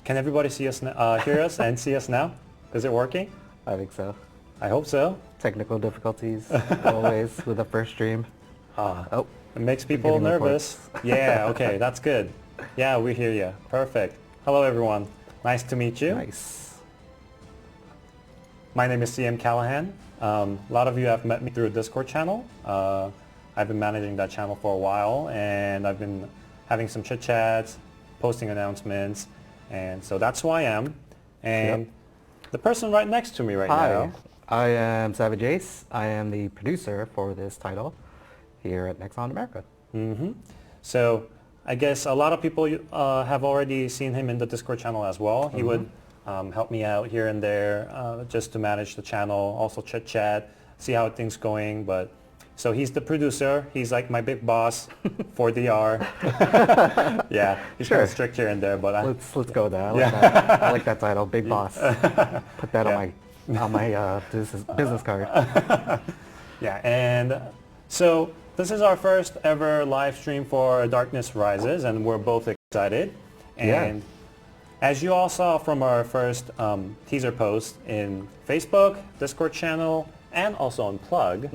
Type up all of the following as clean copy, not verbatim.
Can everybody see us, hear us and see us now? Is it working? I think so. I hope so. Technical difficulties, always, with the first stream. Oh, it makes people nervous. Yeah, okay, that's good. Yeah, we hear you. Perfect. Hello, everyone. Nice to meet you. Nice. My name is CM Callahan. A lot of you have met me through a Discord channel. I've been managing that channel for a while, and I've been having some chit-chats, posting announcements, and so that's who I am. And the person right next to me right now. I am Savage Ace. I am the producer for this title here at Nexon America. So I guess a lot of people have already seen him in the Discord channel as well. He would help me out here and there just to manage the channel, also chit-chat, see how things going. But so he's the producer. He's like my big boss for DR. Yeah, he's kind of strict here and there, but let's go with that. I like that. I like that title, Big Boss. Put that on my business card. Yeah, and so this is our first ever live stream for Darkness Rises, and we're both excited. And as you all saw from our first teaser post in Facebook, Discord channel, and also on Plug,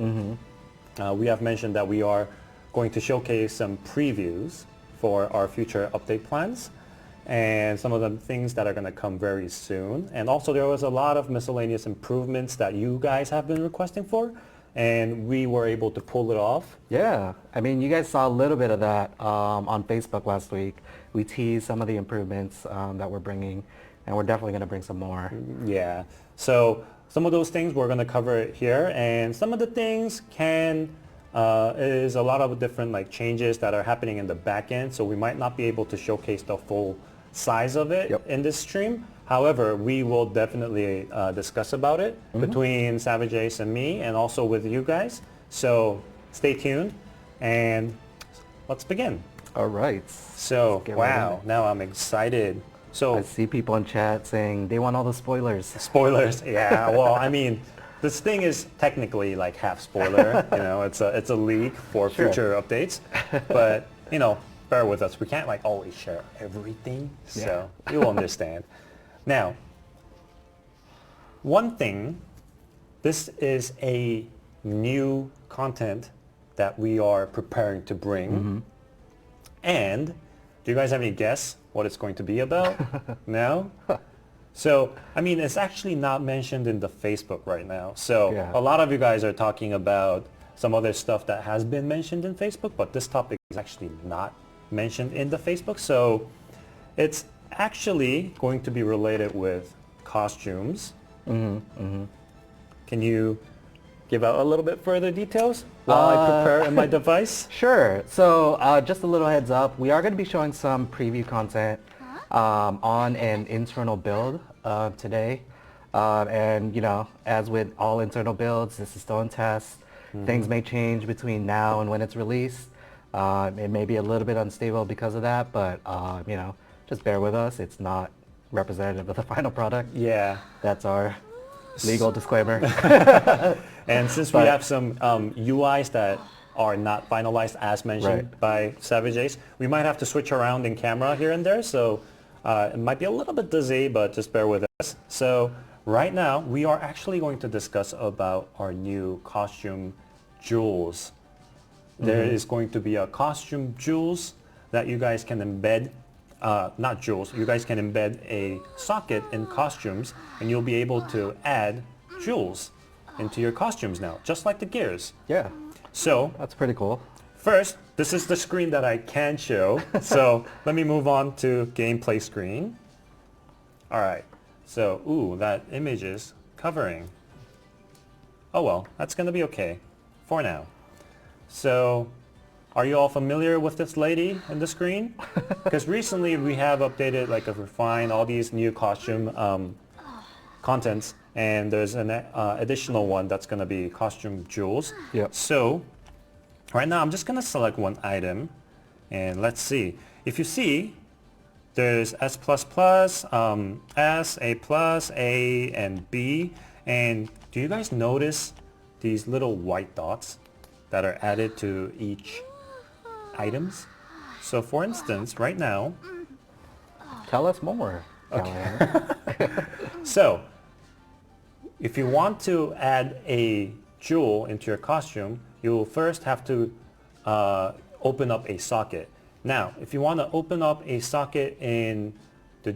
we have mentioned that we are going to showcase some previews for our future update plans and some of the things that are going to come very soon. And also there was a lot of miscellaneous improvements that you guys have been requesting for, and we were able to pull it off. Yeah, I mean, you guys saw a little bit of that on Facebook last week. We teased some of the improvements that we're bringing, and we're definitely going to bring some more. Yeah, so some of those things we're going to cover here, and some of the things is a lot of different like changes that are happening in the back end, so we might not be able to showcase the full size of it in this stream. However, we will definitely discuss about it between Savage Ace and me, and also with you guys. So stay tuned, and let's begin. All right. So, wow, now I'm excited. So I see people in chat saying they want all the spoilers. Spoilers, yeah. Well, I mean, this thing is technically like half spoiler. You know, it's a leak for future updates, but you know, bear with us. We can't like always share everything, so you'll understand. Now, one thing, this is a new content that we are preparing to bring, and do you guys have any guess what it's going to be about? No? So, I mean, it's actually not mentioned in the Facebook right now. So a lot of you guys are talking about some other stuff that has been mentioned in Facebook, but this topic is actually not mentioned in the Facebook. So it's actually going to be related with costumes. Can you give out a little bit further details while I prepare in my device? Sure. So just a little heads up, we are going to be showing some preview content on an internal build today. And you know, as with all internal builds, this is still in test. Things may change between now and when it's released. It may be a little bit unstable because of that, but you know, just bear with us. It's not representative of the final product. Yeah. That's our legal disclaimer. And since we have some UIs that are not finalized as mentioned by Savage Ace, we might have to switch around in camera here and there, so it might be a little bit dizzy, but just bear with us. So right now, we are actually going to discuss about our new costume jewels. There is going to be a costume jewels that you guys can embed, not jewels, you guys can embed a socket in costumes, and you'll be able to add jewels into your costumes now, just like the gears. Yeah. So that's pretty cool. First, this is the screen that I can show. So let me move on to gameplay screen. All right. So, ooh, that image is covering. Oh well, that's going to be okay for now. So, are you all familiar with this lady in the screen? Because recently we have updated, like, refined all these new costume contents, and there's an additional one that's going to be costume jewels. Yep. So, right now I'm just going to select one item, and let's see. If you see, there's S++, S, A+, and B, and do you guys notice these little white dots that are added to each items? So for instance, right now, tell us more. Callahan. So, if you want to add a jewel into your costume, you will first have to open up a socket. Now, if you want to open up a socket in the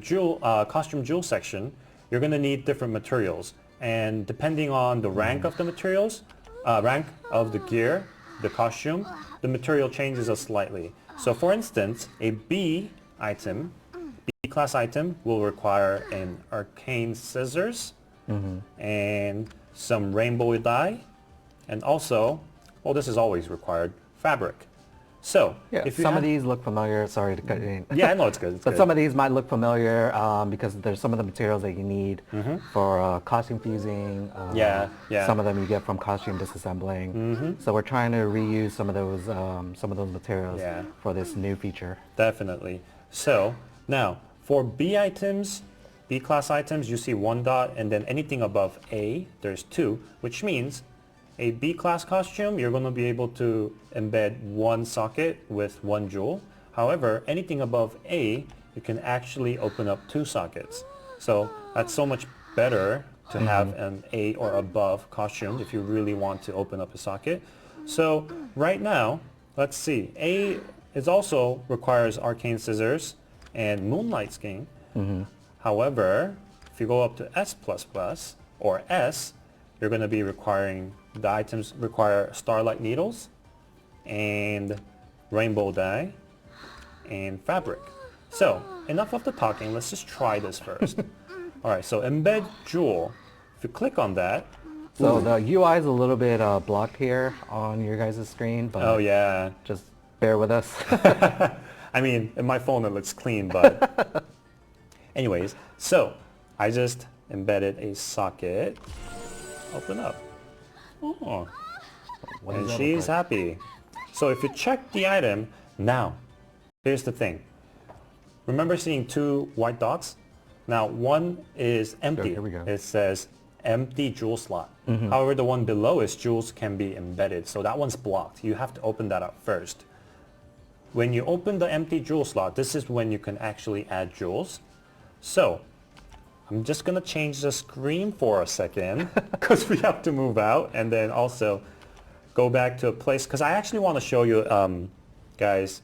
costume jewel section, you're going to need different materials. And depending on the rank of the materials, rank of the gear, the costume, the material changes slightly. So for instance, a B class item will require an arcane scissors and some rainbow dye, and also, well, this is always required, fabric. So, Yeah, if you some of these look familiar. Sorry to cut you in. Yeah, no, it's good. It's But good. some of these might look familiar because there's some of the materials that you need for costume fusing. Yeah. Some of them you get from costume disassembling. So we're trying to reuse some of those materials for this new feature. Definitely. So now for B class items, you see one dot, and then anything above A, there's two, which means a B class costume, you're going to be able to embed one socket with one jewel. However, anything above A, you can actually open up two sockets. So that's so much better to have an A or above costume if you really want to open up a socket. So right now, let's see. A is also requires arcane scissors and moonlight skin. However, if you go up to S++ or S, you're going to be requiring, the items require starlight needles and rainbow dye and fabric. So enough of the talking, let's just try this first. Alright, so Embed Jewel, if you click on that. So the UI is a little bit blocked here on your guys' screen, but Oh yeah. just bear with us. I mean, in my phone it looks clean, but anyways, so I just embedded a socket. Open up. Oh, What and does that she's look like? happy. So if you check the item, now, here's the thing. Remember seeing two white dots? Now one is empty. Here we go. It says empty jewel slot. However, the one below is jewels can be embedded. So that one's blocked. You have to open that up first. When you open the empty jewel slot, this is when you can actually add jewels. So I'm just going to change the screen for a second because we have to move out, and then also go back to a place because I actually want to show you guys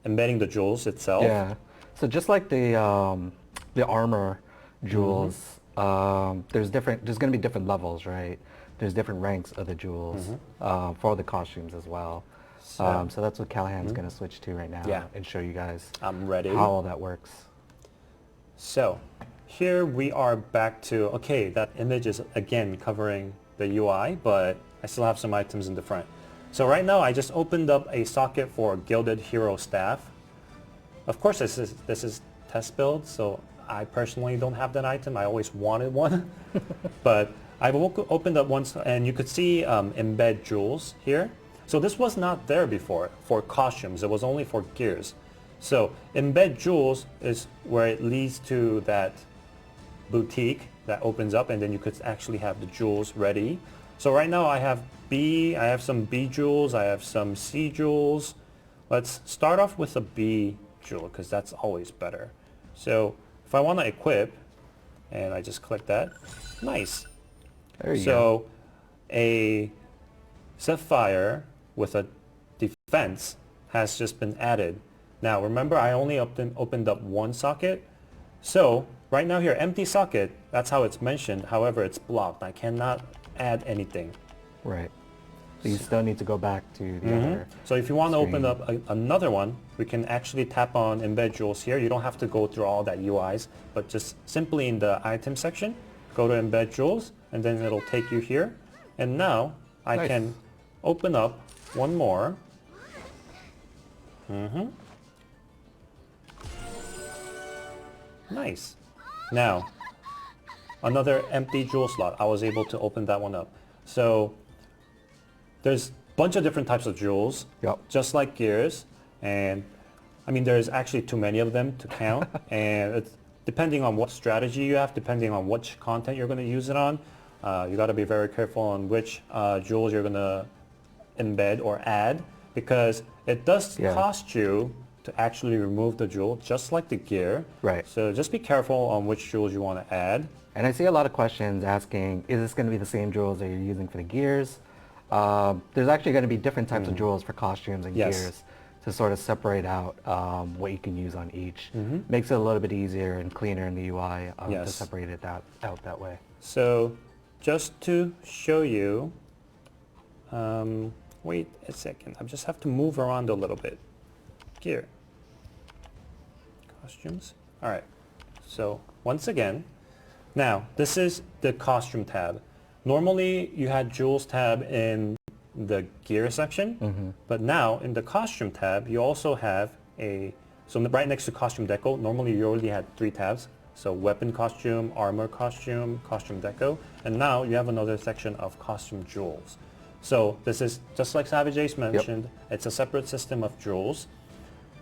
embedding the jewels itself. Yeah. So just like the armor jewels, there's going to be different levels, right? There's different ranks of the jewels for the costumes as well. So that's what Callahan's going to switch to right now and show you guys I'm ready. how all that works. So here we are back to, okay, that image is again covering the UI, but I still have some items in the front. So right now I just opened up a socket for Gilded Hero Staff. Of course this is test build, so I personally don't have that item. I always wanted one. But I've opened up one, and you could see Embed Jewels here. So this was not there before for costumes. It was only for gears. So Embed Jewels is where it leads to that boutique that opens up, and then you could actually have the jewels ready. So right now I have some B jewels, I have some C jewels. Let's start off with a B jewel because that's always better. So if I want to equip, and I just click that, nice. There you go. So a sapphire with a defense has just been added. Now remember, I only opened up one socket. So right now here, empty socket, that's how it's mentioned. However, it's blocked. I cannot add anything. Right. So you still need to go back to the other. So if you want to open screen. up another one, we can actually tap on Embed Jewels here. You don't have to go through all that UIs, but just simply in the item section, go to Embed Jewels, and then it'll take you here. And now I can open up one more. Nice. Now, another empty jewel slot. I was able to open that one up. So there's a bunch of different types of jewels, just like gears. And I mean, there's actually too many of them to count. And it's depending on what strategy you have, depending on which content you're going to use it on, you got to be very careful on which jewels you're going to embed or add, because it does cost you to actually remove the jewel, just like the gear. Right. So just be careful on which jewels you want to add. And I see a lot of questions asking, is this going to be the same jewels that you're using for the gears? There's actually going to be different types of jewels for costumes and Yes. gears to sort of separate out what you can use on each. Makes it a little bit easier and cleaner in the UI to Yes. separate it out that way. So just to show you, wait a second, I just have to move around a little bit. Gear. Costumes. All right. So once again, now this is the costume tab. Normally you had jewels tab in the gear section, but now in the costume tab you also have so right next to costume deco, normally you already had 3 tabs. So weapon costume, armor costume, costume deco, and now you have another section of costume jewels. So this is just like Savage Ace mentioned, it's a separate system of jewels.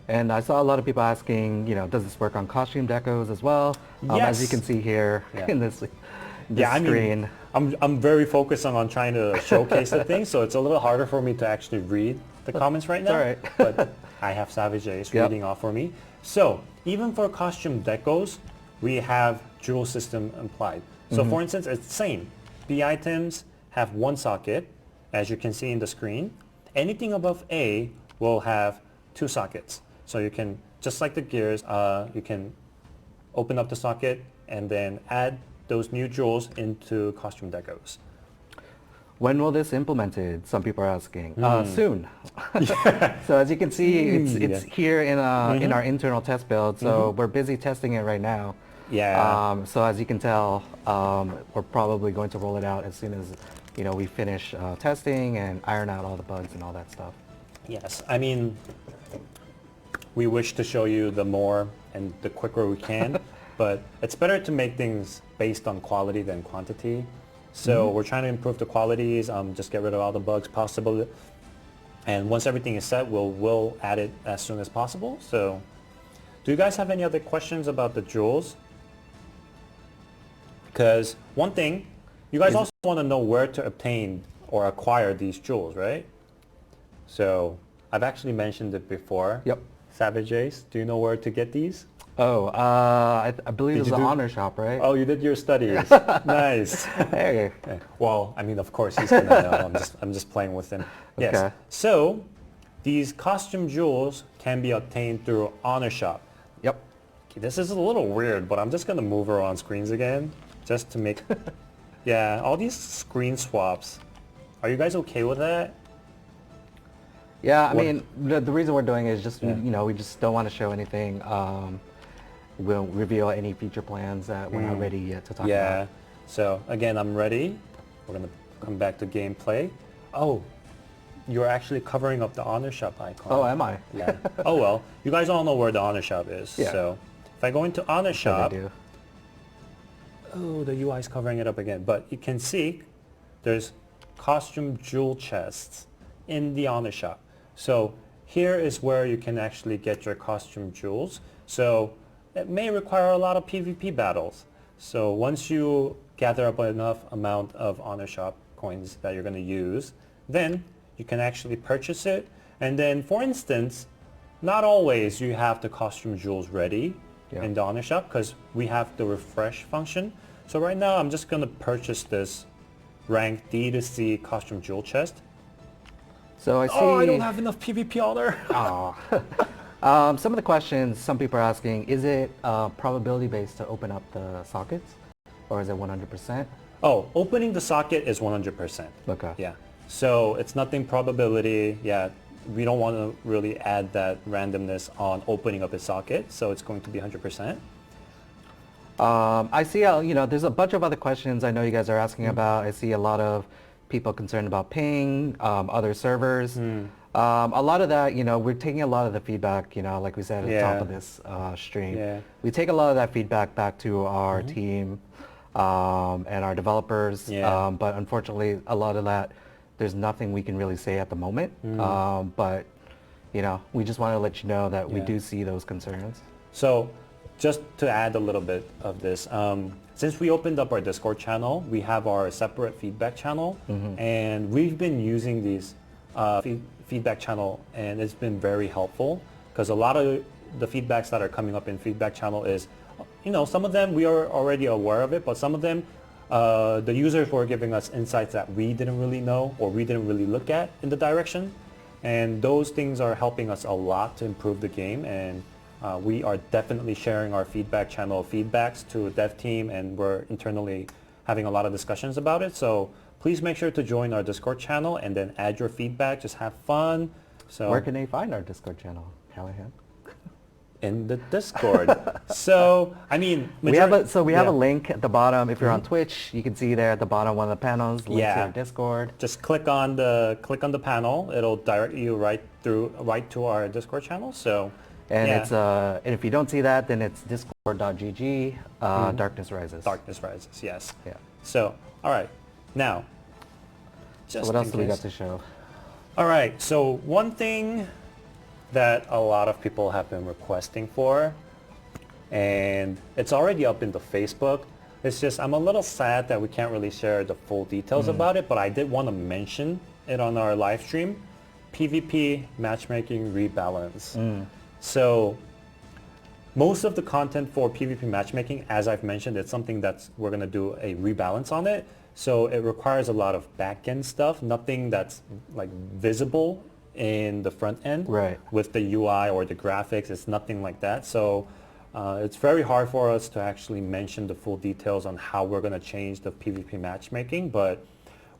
And I saw a lot of people asking, does this work on costume decos as well? Yes. As you can see here in this screen. I'm very focused on trying to showcase the thing, so it's a little harder for me to actually read the comments right now. all right. But I have Savage Ace reading off for me. So even for costume decos, we have jewel system implied. So for instance, it's the same. B items have 1 socket, as you can see in the screen. Anything above A will have 2 sockets. So you can, just like the gears, you can open up the socket and then add those new jewels into costume decos. When will this implemented? Some people are asking. Soon. So as you can see, it's here in our internal test build. So we're busy testing it right now. Yeah. So as you can tell, we're probably going to roll it out as soon as we finish testing and iron out all the bugs and all that stuff. Yes. I mean, we wish to show you the more and the quicker we can, but it's better to make things based on quality than quantity. So we're trying to improve the qualities, just get rid of all the bugs possible. And once everything is set, we'll add it as soon as possible. So do you guys have any other questions about the jewels? Because one thing, you guys also want to know where to obtain or acquire these jewels, right? So I've actually mentioned it before. Yep. Savage Ace, do you know where to get these? Oh, I believe it's the Honor Shop, right? Oh, you did your studies. Nice. Hey. Well, I mean, of course he's gonna know. I'm just playing with him. Yes. Okay. So these costume jewels can be obtained through Honor Shop. Yep. Okay, this is a little weird, but I'm just gonna move around screens again, just to make. Yeah, all these screen swaps. Are you guys okay with that? Yeah, I mean, the reason we're doing it is just, we just don't want to show anything. We'll reveal any feature plans that we're not ready yet to talk about. Yeah. So again, I'm ready. We're gonna come back to gameplay. Oh, you're actually covering up the Honor Shop icon. Oh, am I? Yeah. Oh well, you guys all know where the Honor Shop is. Yeah. So if I go into Honor Shop, I do. oh, the UI is covering it up again. But you can see there's costume jewel chests in the Honor Shop. So here is where you can actually get your costume jewels. So it may require a lot of PvP battles. So once you gather up enough amount of Honor Shop coins that you're going to use, then you can actually purchase it. And then, for instance, not always you have the costume jewels ready in the Honor Shop because we have the refresh function. So right now I'm just going to purchase this rank D to C costume jewel chest. So I see. Oh, I don't have enough PvP honor. Some of the questions some people are asking, is it probability based to open up the sockets, or is it 100%? Oh, opening the socket is 100%. Okay. Yeah. So it's nothing probability. Yeah. We don't want to really add that randomness on opening up a socket, so it's going to be 100%. I see, there's a bunch of other questions I know you guys are asking about. I see a lot of people concerned about ping, other servers. A lot of that, we're taking a lot of the feedback, like we said at the top of this stream. Yeah. We take a lot of that feedback back to our team and our developers. Yeah. But unfortunately, a lot of that, there's nothing we can really say at the moment. But, we just want to let you know that we do see those concerns. So just to add a little bit of this, since we opened up our Discord channel, we have our separate feedback channel, and we've been using these feedback channel, and it's been very helpful because a lot of the feedbacks that are coming up in feedback channel is, some of them we are already aware of it, but some of them the users were giving us insights that we didn't really know or we didn't really look at in the direction. And those things are helping us a lot to improve the game. And we are definitely sharing our feedback channel feedbacks to the dev team, and we're internally having a lot of discussions about it. So please make sure to join our Discord channel and then add your feedback. Just have fun. So where can they find our Discord channel, Callahan? In the Discord. So, I mean, we have a link at the bottom. If you're on Twitch, you can see there at the bottom one of the panels, link to our Discord. Just click on the panel. It'll direct you right to our Discord channel. So, and it's and if you don't see that, then it's discord.gg Darkness Rises. Darkness Rises, yes. Yeah. So, all right. Now, so what else do we got to show? All right. So, one thing that a lot of people have been requesting for, and it's already up in the Facebook. It's just I'm a little sad that we can't really share the full details about it, but I did want to mention it on our live stream. PvP Matchmaking Rebalance. So most of the content for PvP matchmaking, as I've mentioned, it's something that's we're going to do a rebalance on it. So it requires a lot of back-end stuff, nothing that's like visible in the front end with the UI or the graphics. It's nothing like that. So it's very hard for us to actually mention the full details on how we're going to change the PvP matchmaking, but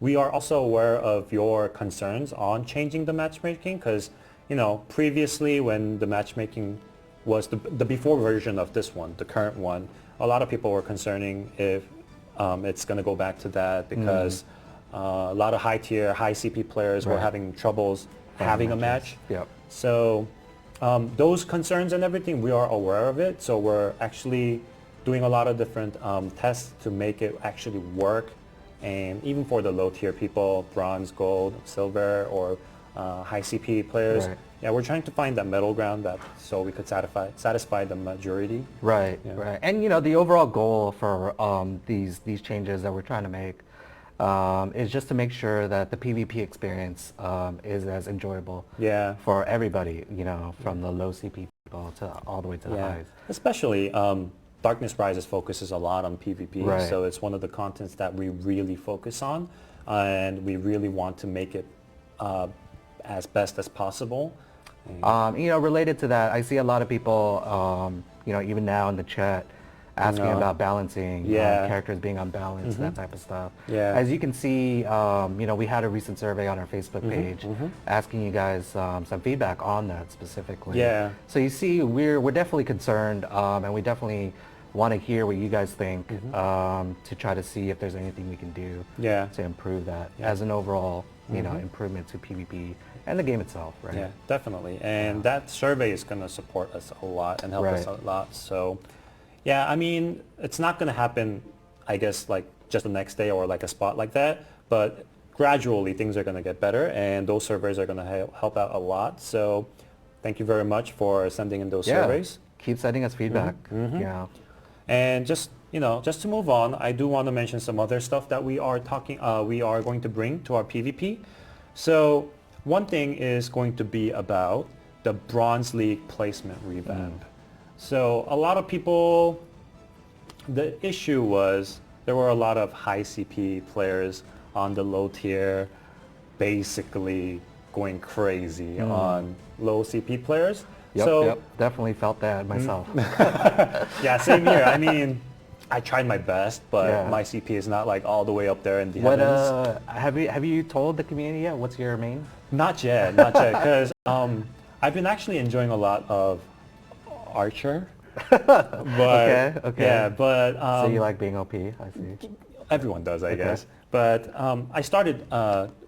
we are also aware of your concerns on changing the matchmaking because, previously when the matchmaking was the before version of this one, the current one, a lot of people were concerning if it's going to go back to that because a lot of high tier, high CP players were having troubles having a match. Yep. So those concerns and everything, we are aware of it. So we're actually doing a lot of different tests to make it actually work. And even for the low tier people, bronze, gold, silver, or high CP players, we're trying to find that middle ground so we could satisfy the majority. Right. And the overall goal for these changes that we're trying to make is just to make sure that the PvP experience is as enjoyable for everybody, from the low CP people to all the way to the highs. Especially Darkness Rises focuses a lot on PvP, so it's one of the contents that we really focus on, and we really want to make it as best as possible. Related to that, I see a lot of people, even now in the chat, asking about balancing, characters being unbalanced, that type of stuff. As you can see, we had a recent survey on our Facebook page asking you guys some feedback on that specifically. So you see, we're definitely concerned, and we definitely want to hear what you guys think to try to see if there's anything we can do to improve that as an overall, improvement to PvP and the game itself, right? Yeah, definitely. And that survey is going to support us a lot and help us a lot. So. Yeah, I mean, it's not going to happen, I guess, like just the next day or like a spot like that, but gradually things are going to get better and those surveys are going to help out a lot. So thank you very much for sending in those surveys. Keep sending us feedback. Yeah. And just to move on, I do want to mention some other stuff that we are going to bring to our PvP. So one thing is going to be about the Bronze League placement revamp. So a lot of people, the issue was there were a lot of high CP players on the low tier basically going crazy on low CP players. Yep, definitely felt that myself. Yeah, same here. I mean, I tried my best, but my CP is not like all the way up there in the heavens. Have you told the community yet? What's your main? Not yet, because I've been actually enjoying a lot of Archer. But okay. Yeah, but so you like being OP? I see. Everyone does, I guess. But I started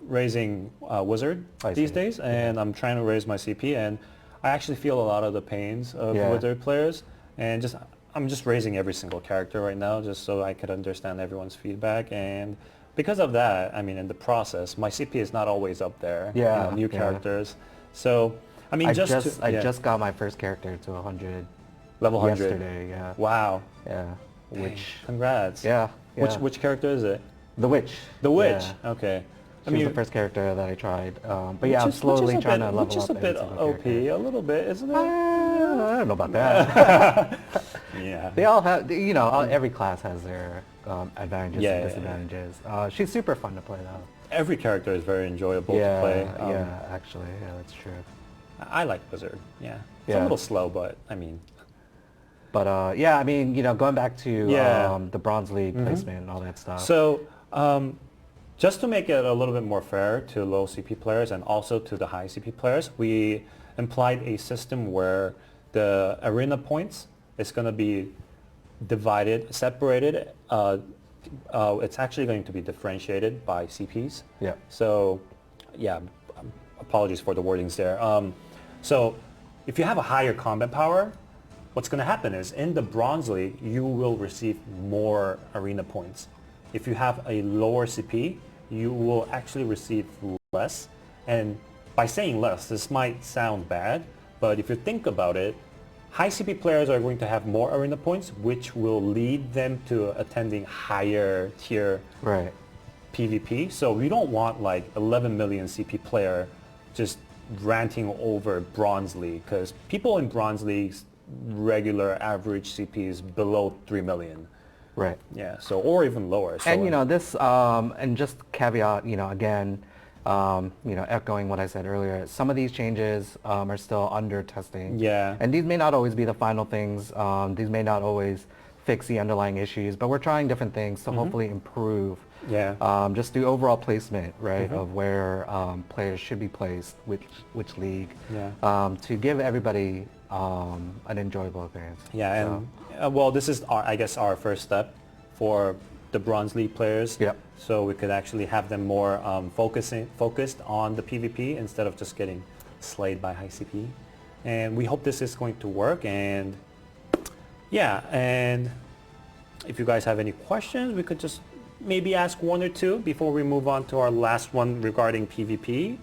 raising Wizard these days, and I'm trying to raise my CP, and I actually feel a lot of the pains of Wizard players, and I'm just raising every single character right now, just so I could understand everyone's feedback, and because of that, I mean, in the process, my CP is not always up there. New characters, so. I mean, I just got my first character to 100. Level 100. Yesterday, yeah. Wow. Yeah. Congrats. Yeah. Which character is it? The Witch. The Witch. Okay. She was the first character that I tried. But yeah, I'm slowly trying to level up. Which is a bit OP, a little bit, isn't it? I don't know about that. Yeah. They all have, you know, every class has their advantages and disadvantages. She's super fun to play though. Every character is very enjoyable to play. Yeah, actually, yeah, that's true. I like Wizard, yeah. It's a little slow, but I mean. But yeah, I mean, you know, going back to the Bronze League placement and all that stuff. So just to make it a little bit more fair to low CP players and also to the high CP players, we implied a system where the arena points is going to be divided, separated. It's actually going to be differentiated by CPs. Yeah. So, yeah, apologies for the wordings there. So if you have a higher combat power, what's going to happen is in the Bronze League, you will receive more arena points. If you have a lower CP, you will actually receive less. And by saying less, this might sound bad, but if you think about it, high CP players are going to have more arena points, which will lead them to attending higher tier PvP. So we don't want like 11 million CP player just ranting over Bronze League, because people in Bronze Leagues regular average CP is below 3 million. Right. Yeah, so, or even lower. So and, you know, this, and just caveat, you know, again, you know, echoing what I said earlier, some of these changes are still under testing. Yeah. And these may not always be the final things. These may not always fix the underlying issues, but we're trying different things to hopefully improve just the overall placement, right, of where players should be placed, which league, to give everybody an enjoyable experience. Yeah, and well, this is, I guess, our first step for the Bronze League players. Yep. So we could actually have them more focused on the PvP instead of just getting slayed by high CP. And we hope this is going to work. And yeah, and if you guys have any questions, we could just maybe ask one or two before we move on to our last one regarding PvP.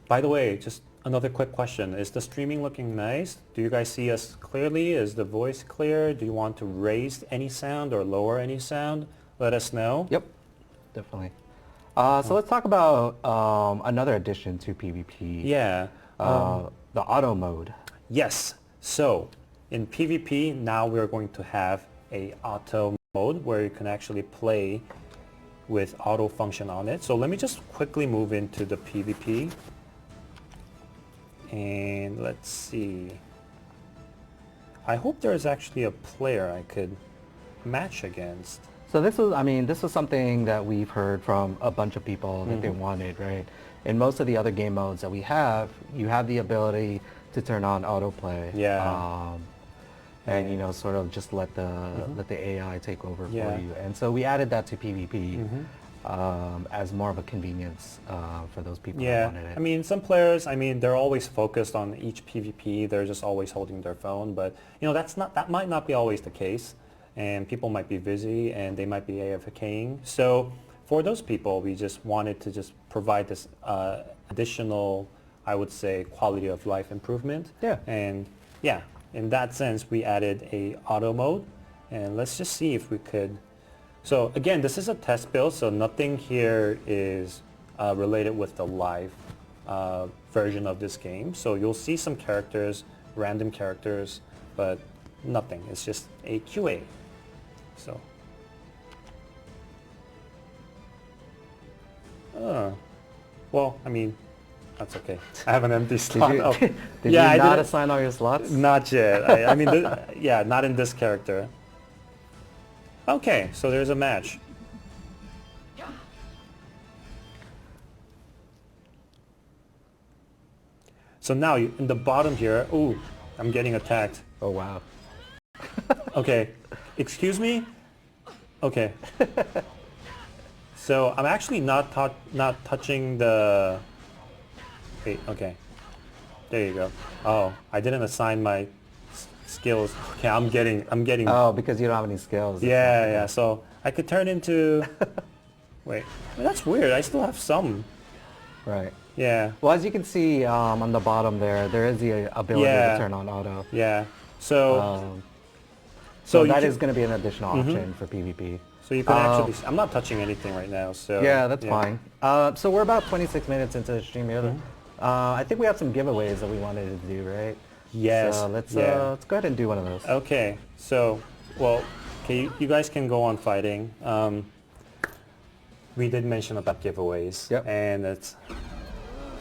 By the way, just another quick question. Is the streaming looking nice? Do you guys see us clearly? Is the voice clear? Do you want to raise any sound or lower any sound? Let us know. Yep, definitely. So let's talk about another addition to PvP. Yeah. The auto mode. Yes. So in PvP, now we're going to have a auto mode where you can actually play with auto function on it. So let me just quickly move into the PvP. And let's see. I hope there's actually a player I could match against. So this was, I mean, this was something that we've heard from a bunch of people that they wanted, right? In most of the other game modes that we have, you have the ability to turn on autoplay. Yeah. And you know, sort of just let the AI take over for you. And so we added that to PvP. As more of a convenience for those people who wanted it. I mean, some players, I mean, they're always focused on each PvP. They're just always holding their phone, but you know, that might not be always the case, and people might be busy and they might be AFKing. So for those people, we just wanted to just provide this additional, I would say, quality of life improvement. Yeah. And yeah, in that sense, we added a auto mode, and let's just see if we could. So again, this is a test build, so nothing here is related with the live version of this game. So you'll see some characters, random characters, but nothing. It's just a QA. So. Well, I mean, that's okay. I have an empty slot. Did you not assign all your slots? Not yet. I mean, yeah, not in this character. Okay, so there's a match. So now in the bottom here, ooh, I'm getting attacked. Oh wow. Okay, excuse me? Okay. So I'm actually not touching the... Wait, okay. There you go. Oh, I didn't assign my skills. Okay, I'm getting. Oh, because you don't have any skills. Yeah. So I could turn into. Wait, that's weird. I still have some. Right. Yeah. Well, as you can see on the bottom there is the ability to turn on auto. Yeah. So. So that is going to be an additional option for PvP. So you can actually, I'm not touching anything right now, so. Yeah, that's fine. So we're about 26 minutes into the stream here. I think we have some giveaways that we wanted to do, right? Yes. So let's go ahead and do one of those. Okay, so, well, okay, you guys can go on fighting. We did mention about giveaways. Yep. And it's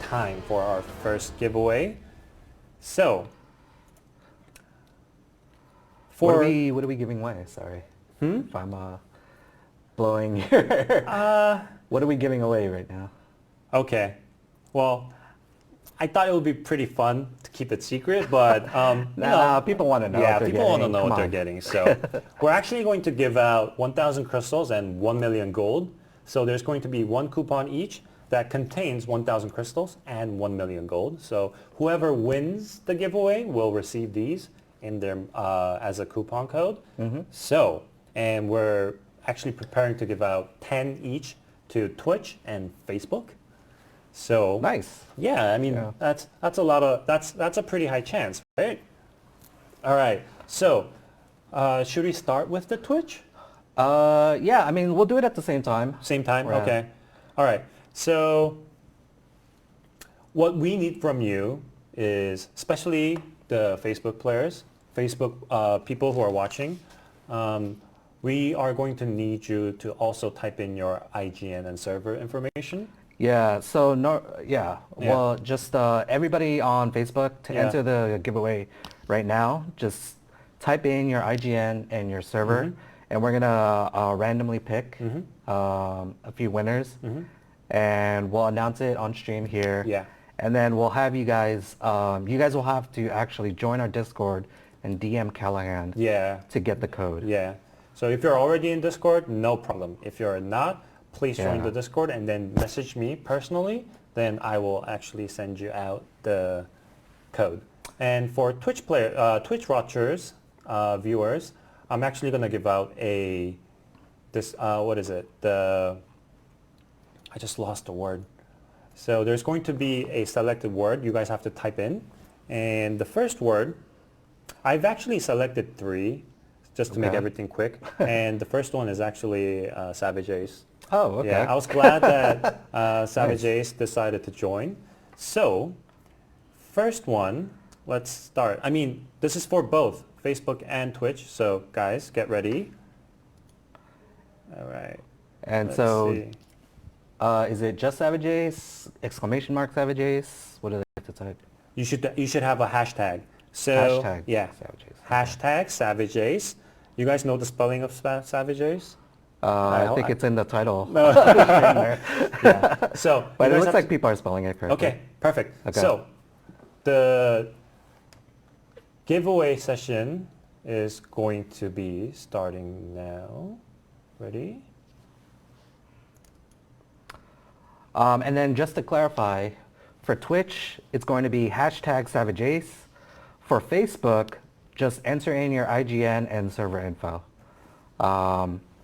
time for our first giveaway. So, What are we giving away? Sorry. If I'm blowing your... what are we giving away right now? Okay. Well, I thought it would be pretty fun to keep it secret, but People want to know. yeah, what they're people want to getting. know Come what they're on. getting. So we're actually going to give out 1,000 crystals and 1 million gold. So there's going to be one coupon each that contains 1,000 crystals and 1 million gold. So whoever wins the giveaway will receive these in their as a coupon code. So, and we're actually preparing to give out 10 each to Twitch and Facebook. So Nice. yeah, I mean that's a lot of that's a pretty high chance, right? All right. So should we start with the Twitch? Yeah, I mean, we'll do it at the same time. Same time? Right. Okay. All right. So what we need from you is, especially the Facebook players, Facebook people who are watching, we are going to need you to also type in your IGN and server information. Yeah, so well, just everybody on Facebook to enter the giveaway right now, just type in your IGN and your server, and we're gonna randomly pick a few winners, and we'll announce it on stream here. Yeah. And then we'll have you guys will have to actually join our Discord and DM Callahan to get the code. Yeah. So if you're already in Discord, no problem. If you're not, please join the Discord and then message me personally. Then I will actually send you out the code. And for Twitch Twitch watchers, viewers, I'm actually gonna give out what is it? I just lost the word. So there's going to be a selected word you guys have to type in. And the first word, I've actually selected 3 just to make everything quick. And the first one is actually Savage Ace. Oh, okay. Yeah, I was glad that Savage Ace decided to join. So, first one, let's start. I mean, this is for both Facebook and Twitch. So, guys, get ready. All right. And Let's so, see. is it just Savage Ace? Exclamation mark Savage Ace? What do they have to type? You should have a hashtag. So Hashtag Savage Ace. Hashtag Savage Ace. You guys know the spelling of Savage Ace? I think it's in the title. Yeah. So, but it looks like people are spelling it correctly. Okay, perfect. Okay. So, the giveaway session is going to be starting now. Ready? And then just to clarify, for Twitch, it's going to be hashtag Savage Ace. For Facebook, just enter in your IGN and server info.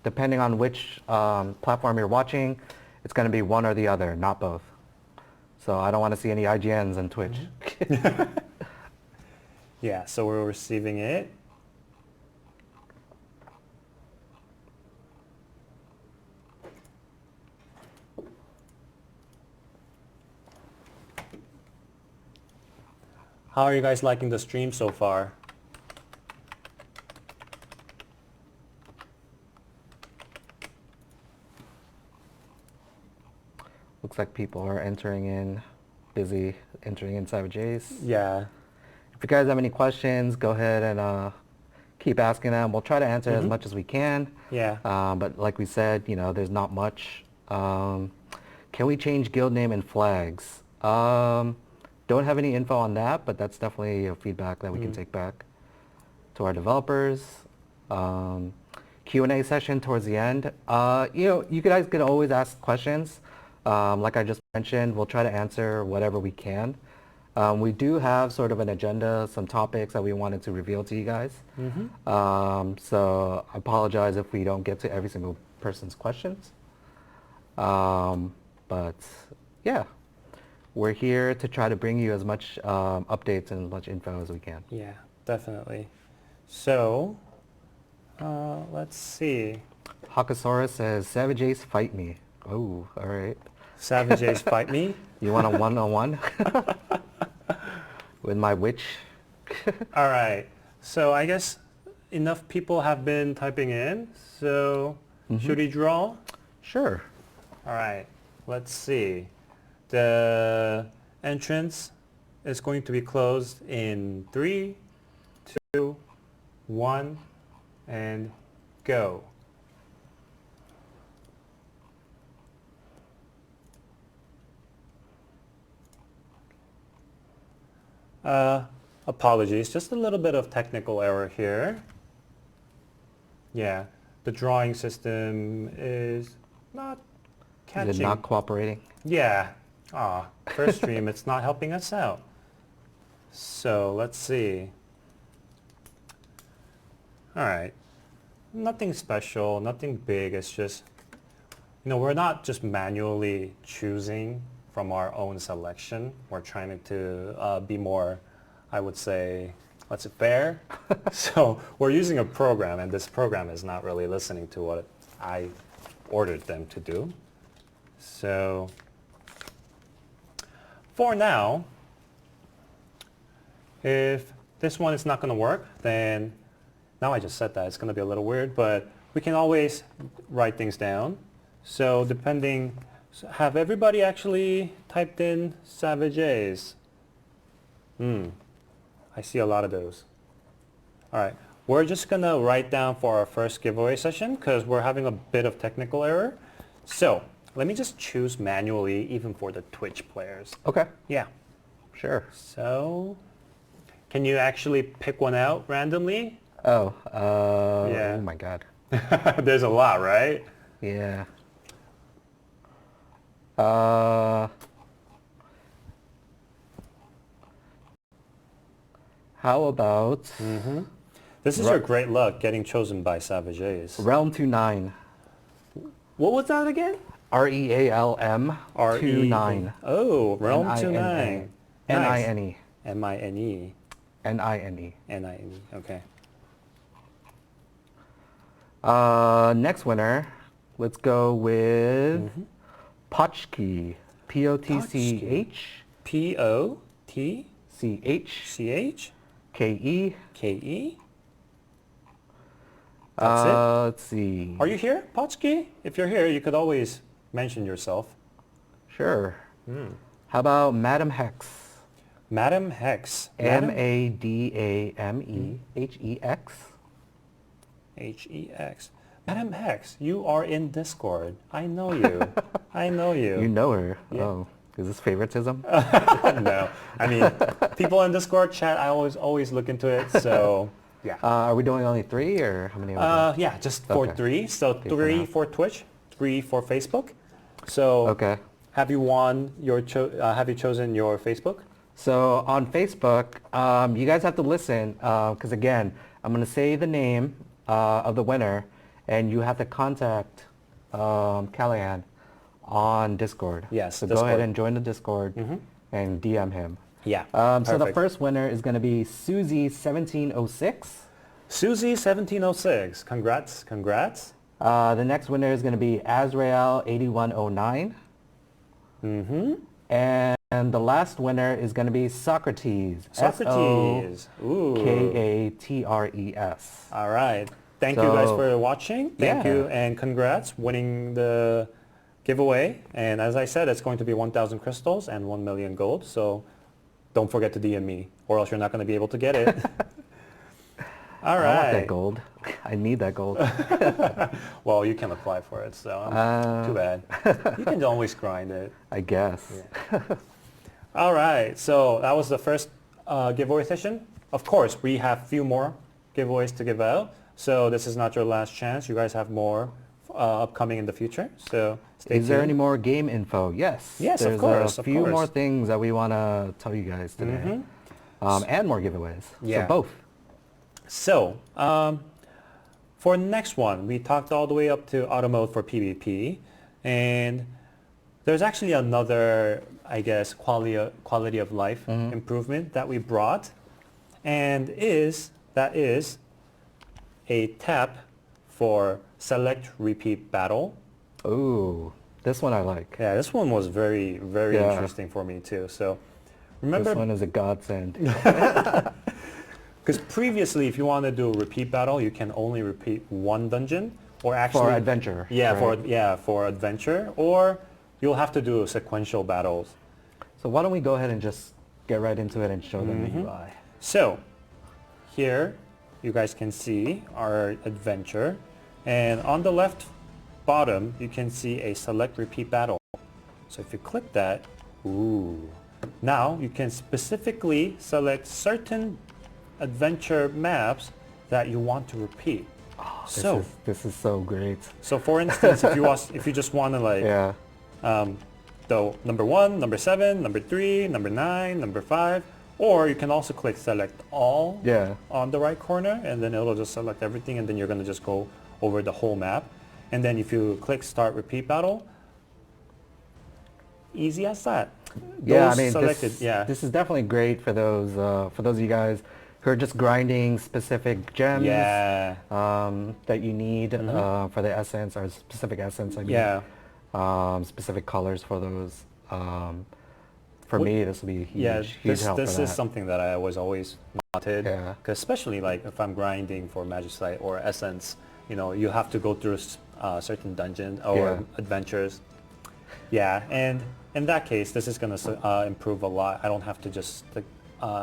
Depending on which platform you're watching, it's going to be one or the other, not both. So I don't want to see any IGNs on Twitch. Yeah, so we're receiving it. How are you guys liking the stream so far? Looks like people are entering in Savage Ace. Yeah. If you guys have any questions, go ahead and keep asking them. We'll try to answer as much as we can. Yeah. But like we said, there's not much. Can we change guild name and flags? Don't have any info on that, but that's definitely a feedback that we can take back to our developers. Q&A session towards the end. You guys can always ask questions. Like I just mentioned, we'll try to answer whatever we can. We do have sort of an agenda, some topics that we wanted to reveal to you guys. So I apologize if we don't get to every single person's questions. But yeah, we're here to try to bring you as much updates and as much info as we can. Yeah, definitely. So, let's see. Hakasaurus says, Savage Ace, fight me. Oh, all right. Savage Ace fight me? You want a one-on-one? With my witch? All right. So I guess enough people have been typing in. So should we draw? Sure. All right. Let's see. The entrance is going to be closed in 3, 2, 1, and go. Apologies, just a little bit of technical error here. Yeah, the drawing system is not catching. Is it not cooperating? Yeah. First stream, it's not helping us out. So let's see. All right. Nothing special, nothing big. It's just, we're not just manually choosing from our own selection. We're trying to be more, I would say, let's say fair. So we're using a program, and this program is not really listening to what I ordered them to do. So for now, if this one is not going to work, then now I just said that, it's going to be a little weird, but we can always write things down. So depending, have everybody actually typed in Savage Ace? I see a lot of those. All right, we're just going to write down for our first giveaway session because we're having a bit of technical error. So let me just choose manually even for the Twitch players. Okay. Yeah. Sure. So can you actually pick one out randomly? Oh, yeah. Oh my God. There's a lot, right? Yeah. How about This is your great luck getting chosen by Savage Ace. Realm 29? What was that again? REALM 29. Oh, Realm N-I-N-A. 29. N-I-N-E. M-I-N-E. N-I-N-E. N-I-N-E. Okay. Next winner, let's go with Potchki. P-O-T-C-H. P-O-T-C-H. C-H. K-E. K-E. That's it? Let's see. Are you here, Potchki? If you're here, you could always mention yourself. Sure. How about Madam Hex? Madam Hex. M-A-D-A-M-E-H-E-X. H-E-X. Madam Hex, you are in Discord. I know you. I know you. You know her. Yeah. Oh, is this favoritism? No. I mean, people in Discord chat, I always look into it, so yeah. Are we doing only 3 or how many are we doing? Yeah, just for Okay. 3. So Okay, 3 for for Twitch, 3 for Facebook. So Okay. have you won your have you chosen your Facebook? So on Facebook, you guys have to listen because again, I'm going to say the name of the winner and you have to contact Callahan on Discord. Yes, So Discord. go ahead and join the Discord and DM him. Yeah. So the perfect. first winner is going to be Susie1706. Susie1706. Congrats, congrats. The next winner is going to be Azrael8109. And the last winner is going to be Socrates. Socrates. Ooh. Socrates. All right. Thank you guys So- for watching. Thank Yeah. you and congrats winning the giveaway. And as I said, it's going to be 1,000 crystals and 1 million gold. So don't forget to DM me or else you're not going to be able to get it. All right. I want that gold. I need that gold. Well, you can apply for it, so too bad. You can always grind it. I guess. All right. So that was the first giveaway session. Of course, we have few more giveaways to give out. So this is not your last chance. You guys have more upcoming in the future. So stay tuned. Is there any more game info? Yes. Yes, of There's course, a of few course. more things that we want to tell you guys today. And more giveaways. Yeah. So both. So for next one, we talked all the way up to auto mode for PvP. And there's actually another, I guess, quality of life improvement that we brought. And that is a tap for select repeat battle. Ooh, this one I like. Yeah, this one was very, very interesting for me too. So remember, this one is a godsend. because previously, if you want to do a repeat battle, you can only repeat one dungeon, or actually For adventure. Yeah, right? for adventure, or you'll have to do sequential battles. So why don't we go ahead and just get right into it and show them the UI. So here, you guys can see our adventure, and on the left bottom, you can see a select repeat battle. So if you click that, ooh, now you can specifically select certain adventure maps that you want to repeat. Oh, this is so great. So for instance, if you just want to like, the number 1, number 7, number 3, number 9, number 5, or you can also click select all on the right corner, and then it'll just select everything, and then you're going to just go over the whole map. And then if you click start repeat battle, easy as that. Yeah, I mean, this is definitely great for those of you guys who are just grinding specific gems that you need for the essence, or specific essence, I mean. Specific colors for those. For me, this will be a huge help. This is something that I was always wanted, because especially like if I'm grinding for Magicite or Essence, you know, you have to go through certain dungeons or adventures. Yeah, and in that case, this is going to improve a lot. I don't have to just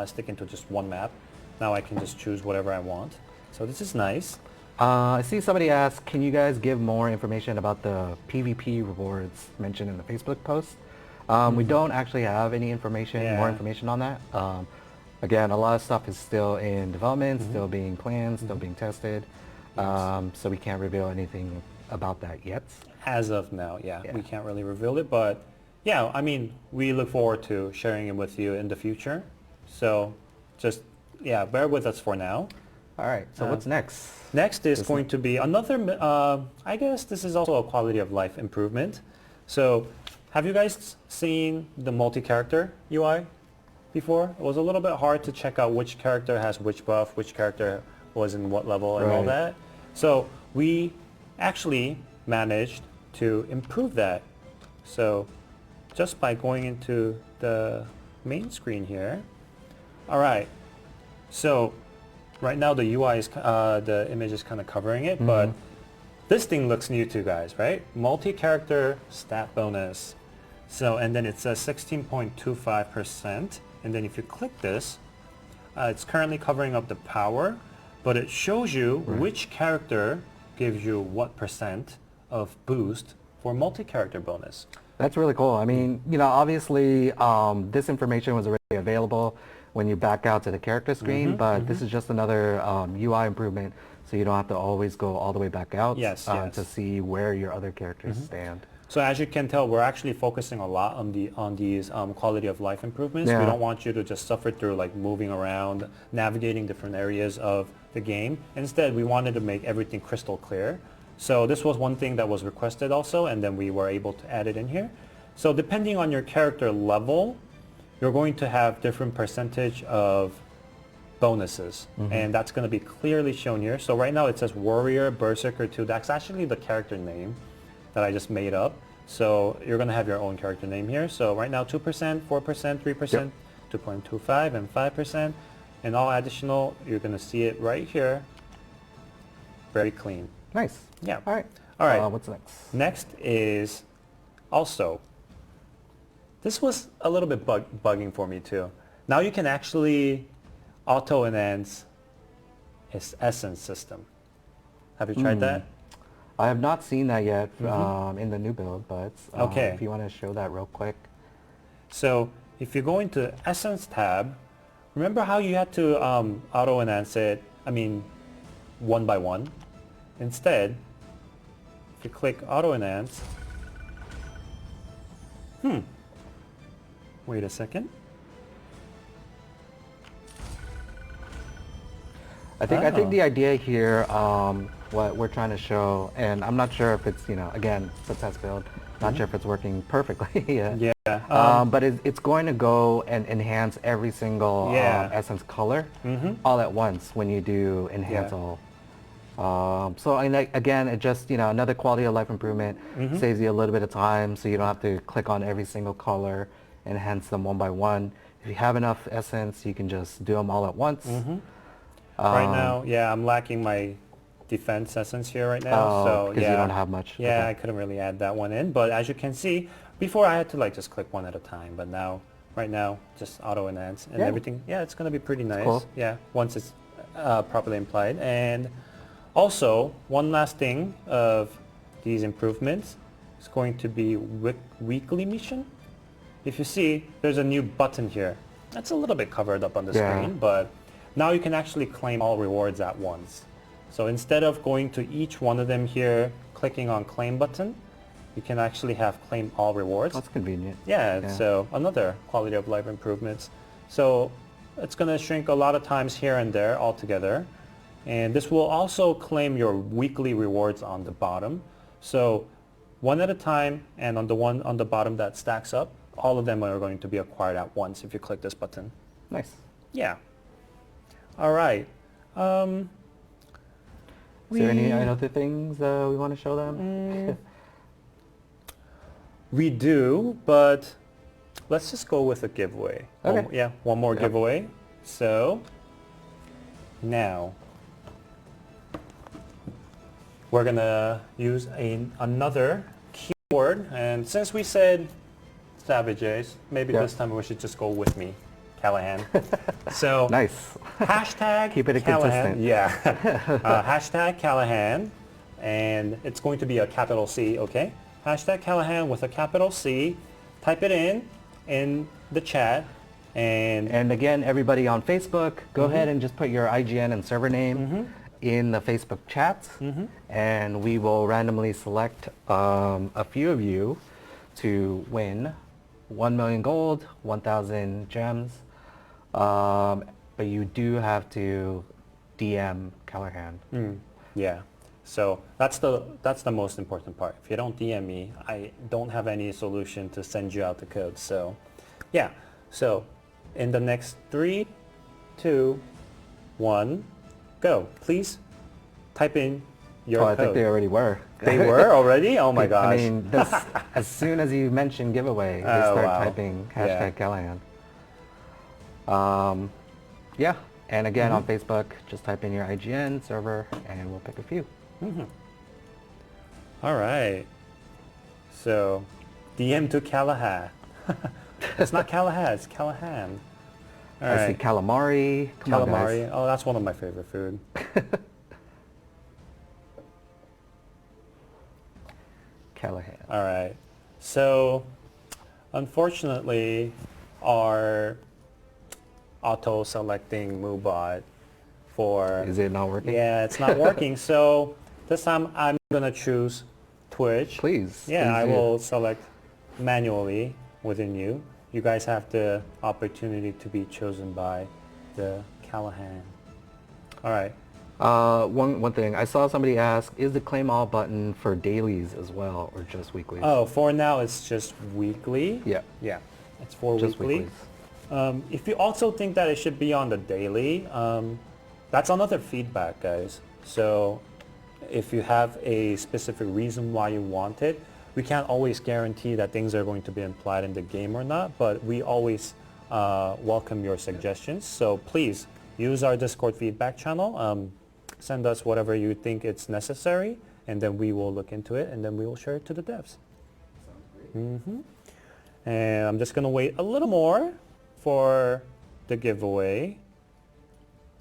stick into just one map. Now I can just choose whatever I want. So this is nice. I see somebody asked, can you guys give more information about the PvP rewards mentioned in the Facebook post? We don't actually have any information, more information on that. Again, a lot of stuff is still in development, still being planned, still being tested. So we can't reveal anything about that yet. As of now, we can't really reveal it, but yeah, I mean, we look forward to sharing it with you in the future. So just, bear with us for now. All right, so what's next? Next is going to be another, I guess this is also a quality of life improvement. So have you guys seen the multi-character UI before? It was a little bit hard to check out which character has which buff, which character was in what level and all that. So we actually managed to improve that. So just by going into the main screen here. All right, so right now the UI is, the image is kind of covering it, but this thing looks new to you guys, right? Multi-character stat bonus. So, and then it says 16.25%. And then if you click this, it's currently covering up the power, but it shows you which character gives you what percent of boost for multi-character bonus. That's really cool. I mean, you know, obviously this information was already available when you back out to the character screen, but this is just another UI improvement, so you don't have to always go all the way back out to see where your other characters stand. So as you can tell, we're actually focusing a lot on these quality of life improvements. We don't want you to just suffer through like moving around, navigating different areas of the game. Instead, we wanted to make everything crystal clear. So this was one thing that was requested also, and then we were able to add it in here. So depending on your character level, you're going to have different percentage of bonuses, and that's going to be clearly shown here. So right now it says Warrior Berserker 2. That's actually the character name that I just made up. So you're going to have your own character name here. So right now 2%, 4%, 3%, 2.25, and 5%. And all additional, you're going to see it right here. Very clean. Nice. Yeah. All right. All right. What's next? Next is also, this was a little bit bugging for me too. Now you can actually auto-enhance its essence system. Have you tried that? I have not seen that yet in the new build, but if you want to show that real quick. So if you go into Essence tab, remember how you had to auto-enhance it, one by one? Instead, if you click auto-enhance, wait a second. I think the idea here, what we're trying to show, and I'm not sure if it's, again, it's a test build, not sure if it's working perfectly yet. Yeah. But it's going to go and enhance every single essence color all at once when you do enhance all. So and again, it just, another quality of life improvement, saves you a little bit of time, so you don't have to click on every single color and enhance them one by one. If you have enough essence, you can just do them all at once. Right now, yeah, I'm lacking my defense essence here right now, so because yeah. you don't have much. Yeah, Okay. I couldn't really add that one in, but as you can see, before I had to like just click one at a time, but now, right now, just auto enhance and Yeah. everything. Yeah, it's gonna be pretty nice. cool. Yeah, once it's properly applied. And also, one last thing of these improvements is going to be weekly mission. If you see, there's a new button here. That's a little bit covered up on the Yeah. screen, but now you can actually claim all rewards at once. So instead of going to each one of them here, clicking on claim button, you can actually have claim all rewards. That's convenient. Yeah, so another quality of life improvements. So it's going to shrink a lot of times here and there altogether. And this will also claim your weekly rewards on the bottom. So one at a time, and on the one on the bottom that stacks up, all of them are going to be acquired at once if you click this button. Nice. Yeah. All right. Is there any other things we want to show them? We do, but let's just go with a giveaway. Okay. One more giveaway. So now we're gonna use another keyword, and since we said savages, maybe this time we should just go with me, Callahan. So Nice. hashtag Keep it Callahan. consistent. Yeah. Hashtag Callahan, and it's going to be a capital C, okay? Hashtag Callahan with a capital C. Type it in the chat, And again, everybody on Facebook, go ahead and just put your IGN and server name in the Facebook chat, and we will randomly select a few of you to win 1 million gold, 1,000 gems, but you do have to DM Callahan. Yeah. So that's the most important part. If you don't DM me, I don't have any solution to send you out the code. So yeah. So in the next 3, 2, 1, go. Please type in your code. I think they already were. They were already? Oh my gosh. I mean, as soon as you mention giveaway, they start typing hashtag Callahan. Yeah, and again on Facebook, just type in your IGN server and we'll pick a few. All right. So DM to Callahan. It's not Callahan, it's Callahan. All I see right. calamari. Come on, Calamari. guys. Oh, that's one of my favorite food. Callahan. All right. So, unfortunately, our auto-selecting MooBot for... Is it not working? Yeah, it's not working. So, this time I'm going to choose Twitch. Please. Yeah, please I do. will select manually within you. You guys have the opportunity to be chosen by the Callahan. All right. One thing, I saw somebody ask, is the claim all button for dailies as well, or just weeklies? Oh, for now it's just weekly. Yeah. Yeah, it's for Just weekly. weeklies. If you also think that it should be on the daily, that's another feedback, guys. So if you have a specific reason why you want it, we can't always guarantee that things are going to be implied in the game or not, but we always welcome your suggestions. So please use our Discord feedback channel. Send us whatever you think it's necessary, and then we will look into it, and then we will share it to the devs. Sounds great. And I'm just going to wait a little more for the giveaway.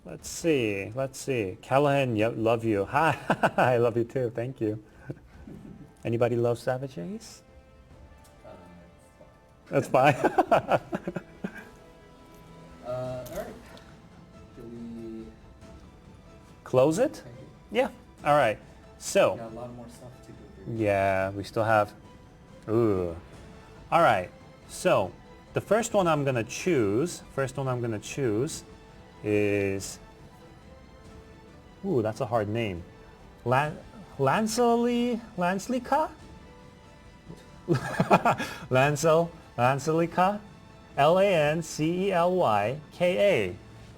Let's see. Callahan, love you. Hi, I love you too. Thank you. Anybody love Savage Ace? It's fine. That's fine. All right. Should we Close it? take it? Yeah. All right. So, Got a lot more stuff to go through. yeah, we still have... Ooh. All right. So, the first one I'm going to choose is... Ooh, that's a hard name. Lancelika? Lancelika? Lancelyka.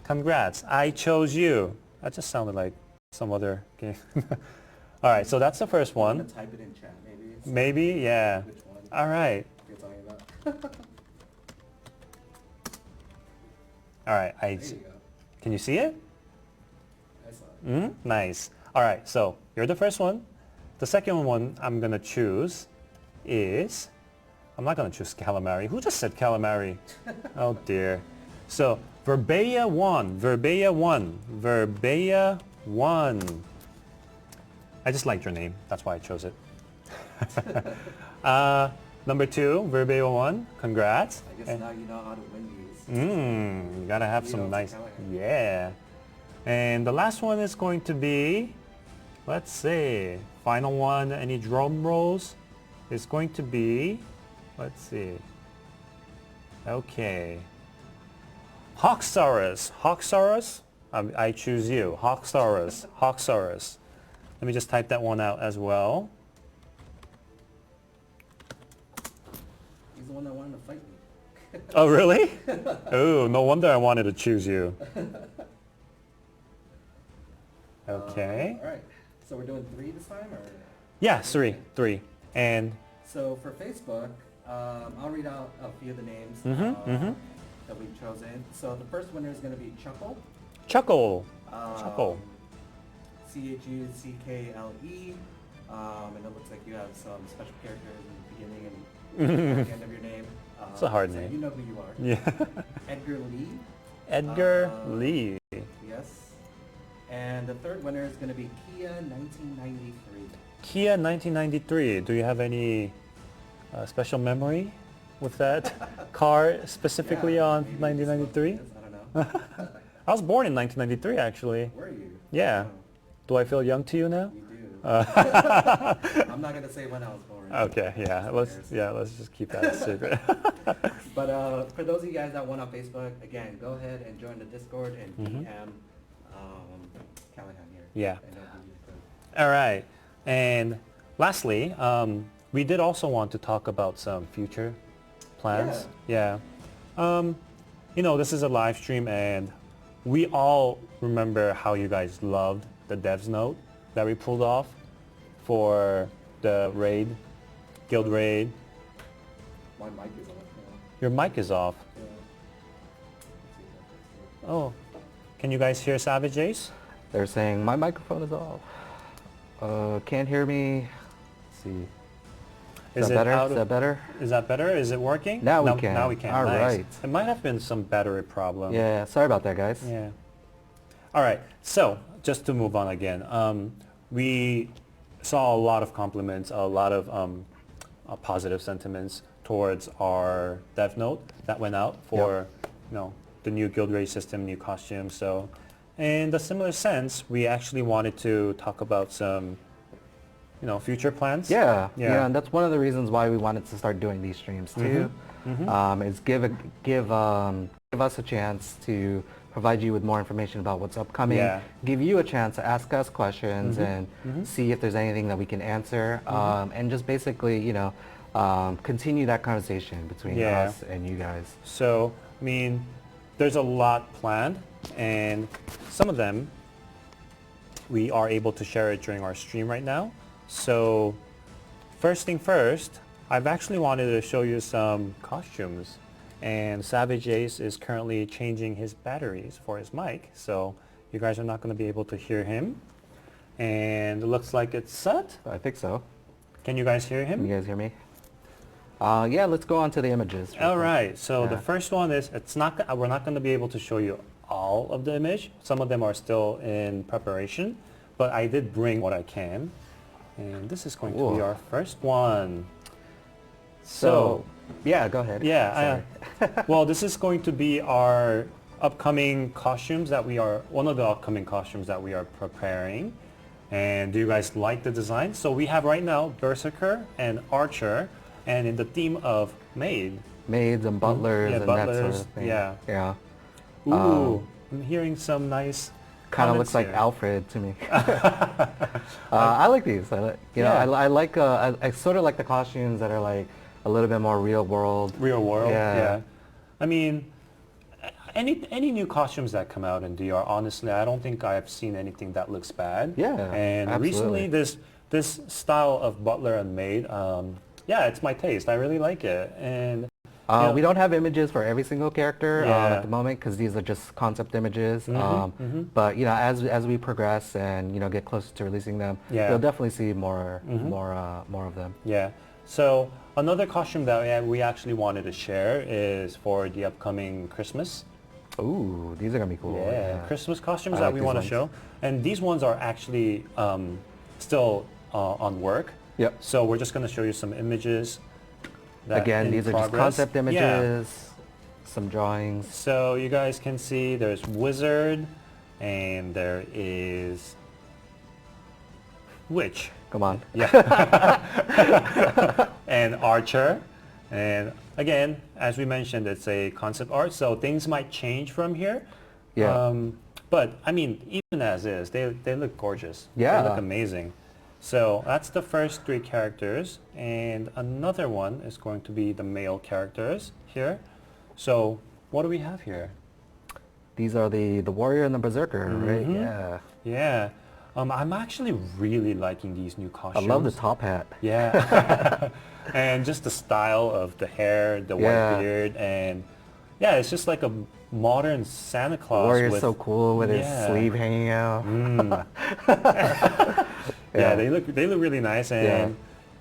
Congrats, I chose you. That just sounded like some other game. All right, so that's the first I'm one. gonna type it in chat, maybe. So Maybe, yeah. which one All right. you're talking about? All right, There you go. can you see it? I saw it. Nice. All right, so you're the first one. The second one I'm gonna choose is, I'm not gonna choose calamari. Who just said calamari? Oh dear. So Verbea 1, Verbea 1, Verbea 1. I just liked your name. That's why I chose it. Number 2, Verbea 1. Congrats. I guess And- now you know how to win these. you gotta have some Kudos to nice, Callahan. yeah. And the last one is going to be, let's see, final one, any drum rolls? Is going to be, let's see, okay. Hawksaurus, Hawksaurus, I choose you, Hawksaurus, Hawksaurus. Let me just type that one out as well. He's the one that wanted to fight me. Oh really? Oh, no wonder I wanted to choose you. Okay. All right. So we're doing 3 this time, or? Yeah, three. And So for Facebook, I'll read out a few of the names that we've chosen. So the first winner is going to be Chuckle. Chuckle. Um, Chuckle. Chuckle. And it looks like you have some special characters in the beginning and at the end of your name. It's a hard so name. You know who you are. Yeah. Edgar Lee. Edgar Lee. Yes. And the third winner is going to be Kia 1993. Kia 1993. Do you have any special memory with that car specifically Yeah, on maybe it's 1993? I don't know. I was born in 1993 actually. Were you? Yeah. Oh, Do I feel young to you now? you do. I'm not going to say when I was born. Okay, yeah. Let's just keep that a secret. But for those of you guys that went on Facebook, again, go ahead and join the Discord and DM Callahan here. Yeah. I know who you All right. And lastly, we did also want to talk about some future plans. Yeah. You know, this is a live stream and we all remember how you guys loved the devs note that we pulled off for the raid, guild raid. My mic is on now. Your mic is off. Yeah. Oh, can you guys hear Savage Ace? They're saying my microphone is off. Can't hear me. Let's see. Is that better? Is that better? Is that better? Is it working? Now we can. Now we can. All Nice. right. It might have been some battery problem. Yeah, sorry about that, guys. Yeah. All right. So just to move on again, we saw a lot of compliments, a lot of positive sentiments towards our dev note that went out for you know, the new guild raid system, new costumes. So in a similar sense, we actually wanted to talk about some future plans. Yeah, Yeah. and that's one of the reasons why we wanted to start doing these streams too. Is give us a chance to provide you with more information about what's upcoming. Yeah. Give you a chance to ask us questions and see if there's anything that we can answer, and just basically continue that conversation between Yeah. us and you guys. So, I mean, there's a lot planned, and some of them we are able to share it during our stream right now. So, first thing first, I've actually wanted to show you some costumes, and Savage Ace is currently changing his batteries for his mic, so you guys are not going to be able to hear him. And it looks like it's set. I think so. Can you guys hear Can him? you guys hear me? Yeah, let's go on to the images. real All quick. right. So the Yeah. first one is we're not going to be able to show you all of the image. Some of them are still in preparation, but I did bring what I can. And this is going to be Ooh. our first one. So, yeah, go ahead. Yeah. Sorry. Well, this is going to be our upcoming costumes one of the upcoming costumes that we are preparing. And do you guys like the design? So we have right now Berserker and Archer, and in the theme of maid. Maids and butlers Yeah, and that sort butlers, of thing. yeah. Yeah. Ooh, I'm hearing some nice Kind of comments looks like here. Alfred to me. I like these. I like. I sort of like the costumes that are like a little bit more real world. Real world, Yeah. yeah. I mean, any new costumes that come out in DR, honestly, I don't think I've seen anything that looks bad. Yeah, And absolutely. recently, this style of butler and maid, yeah, it's my taste. I really like it. And We don't have images for every single character Yeah. at the moment because these are just concept images. But as we progress and get closer to releasing them, Yeah. you'll definitely see more of them. Yeah. So another costume that we actually wanted to share is for the upcoming Christmas. Ooh, these are gonna be cool. Yeah, Christmas costumes I that like we these want to ones. show. And these ones are actually still on work. Yep. So we're just going to show you some images. That Again, in these are just progress. concept Yeah. images, some drawings. So you guys can see there's Wizard and there is Witch. Come on. Yeah. And Archer. And again, as we mentioned, it's a concept art, so things might change from here. Yeah. But I mean, even as is, they look gorgeous. Yeah. They look amazing. So that's the first three characters, and another one is going to be the male characters here. So what do we have here? These are the warrior and the berserker, right? Yeah. Yeah. I'm actually really liking these new I costumes. love the top hat. Yeah. And just the style of the hair, the Yeah. white beard, and yeah, it's just like a modern Santa Claus. Warrior's with, so cool with his Yeah. sleeve hanging out. Yeah, they look really nice. And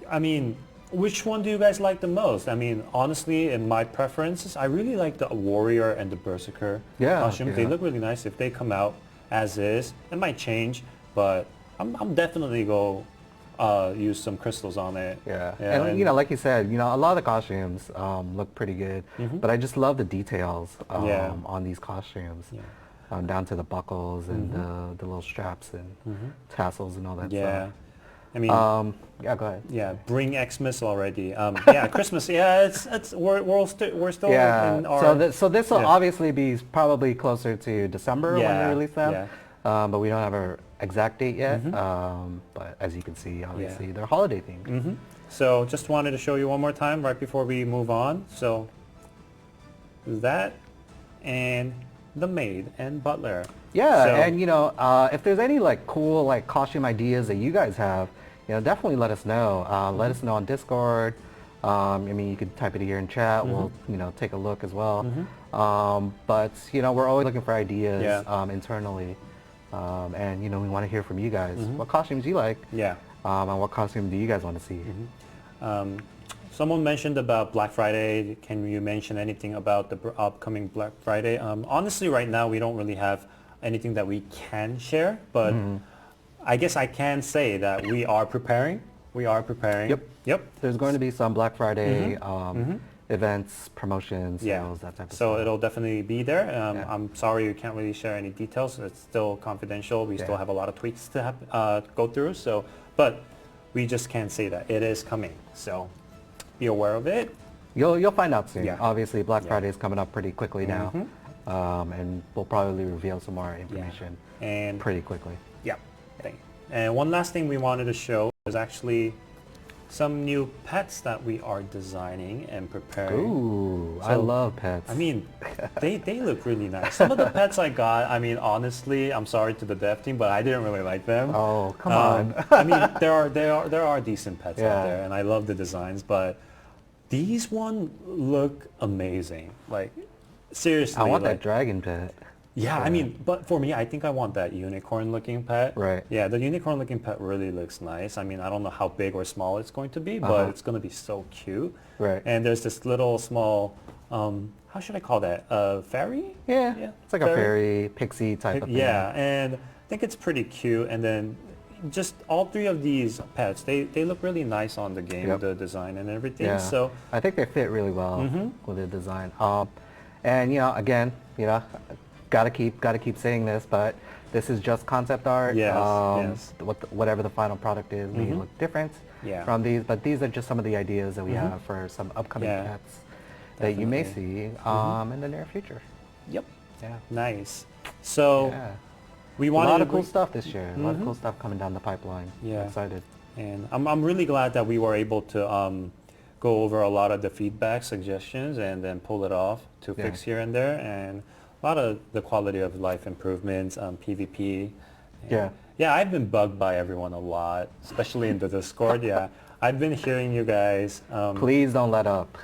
I mean, which one do you guys like the most? I mean, honestly, in my preferences, I really like the warrior and the berserker costumes. They yeah. look really nice. If they come out as is, it might change, but I'm definitely go use some crystals on it. Yeah. And like you said, a lot of the costumes look pretty good, but I just love the details Yeah. on these costumes. Yeah. Down to the buckles and the little straps and tassels and all that Yeah. stuff. I mean, Yeah, go ahead. yeah, bring Xmas already. Yeah, Christmas. Yeah, we're still Yeah. in our. So this will yeah. obviously be probably closer to December when Yeah, they release them. yeah. But we don't have an exact date yet. But as you can see, obviously they're holiday themed. So just wanted to show you one more time right before we move on. So that and the maid and butler. Yeah, So- and if there's any cool costume ideas that you guys have, definitely let us know. Let us know on Discord. I mean, you could type it here in chat. We'll take a look as well. But we're always looking for ideas Yeah. internally, and we want to hear from you guys. What costumes you like, Yeah. and what costume do you guys want to see? Someone mentioned about Black Friday. Can you mention anything about the upcoming Black Friday? Honestly, right now we don't really have anything that we can share, but I guess I can say that we are preparing. We are preparing. Yep. Yep. There's going to be some Black Friday events, promotions, Yeah. sales, that type of So stuff. it'll definitely be there. Yeah. I'm sorry we can't really share any details. It's still confidential. We still Yeah. have a lot of tweaks to go through. So, but we just can't say that it is coming. So be aware of it. You'll find out soon. Yeah. Obviously, Black Yeah. Friday is coming up pretty quickly now, and we'll probably reveal some more information And pretty quickly. yeah. And one last thing we wanted to show is actually some new pets that we are designing and preparing. Ooh, I So, love pets. I mean, they look really nice. Some of the pets I got, I mean, honestly, I'm sorry to the dev team, but I didn't really like them. oh, come on. I mean, there are decent pets Yeah. out there, and I love the designs, but these one look amazing. Like, seriously. I want like, that dragon pet. Yeah, I mean, but for me, I think I want that unicorn-looking pet. Right. Yeah, the unicorn-looking pet really looks nice. I mean, I don't know how big or small it's going to be, but it's going to be so cute. Right. And there's this little small, how should I call that? Fairy? Yeah, Yeah, it's like a fairy, pixie type of thing. Yeah, and I think it's pretty cute. And then just all three of these pets, they look really nice on the game, Yep. the design and everything. Yeah. So I think they fit really well with the design. And again, gotta keep saying this, but this is just concept art. Yes, yes. Whatever the final product is, may look different Yeah. from these, but these are just some of the ideas that we have for some upcoming Yeah, pets that you may see Definitely. in the near future. yep, Yeah. nice. So Yeah. we A wanted lot to of cool bring- stuff this year. A lot of cool stuff coming down the pipeline. Yeah. Excited. And I'm really glad that we were able to go over a lot of the feedback, suggestions, and then pull it off to Yeah. fix here and there. And a lot of the quality of life improvements, PvP. Yeah. Yeah, I've been bugged by everyone a lot, especially in the Discord. Yeah, I've been hearing you guys. Please don't let up.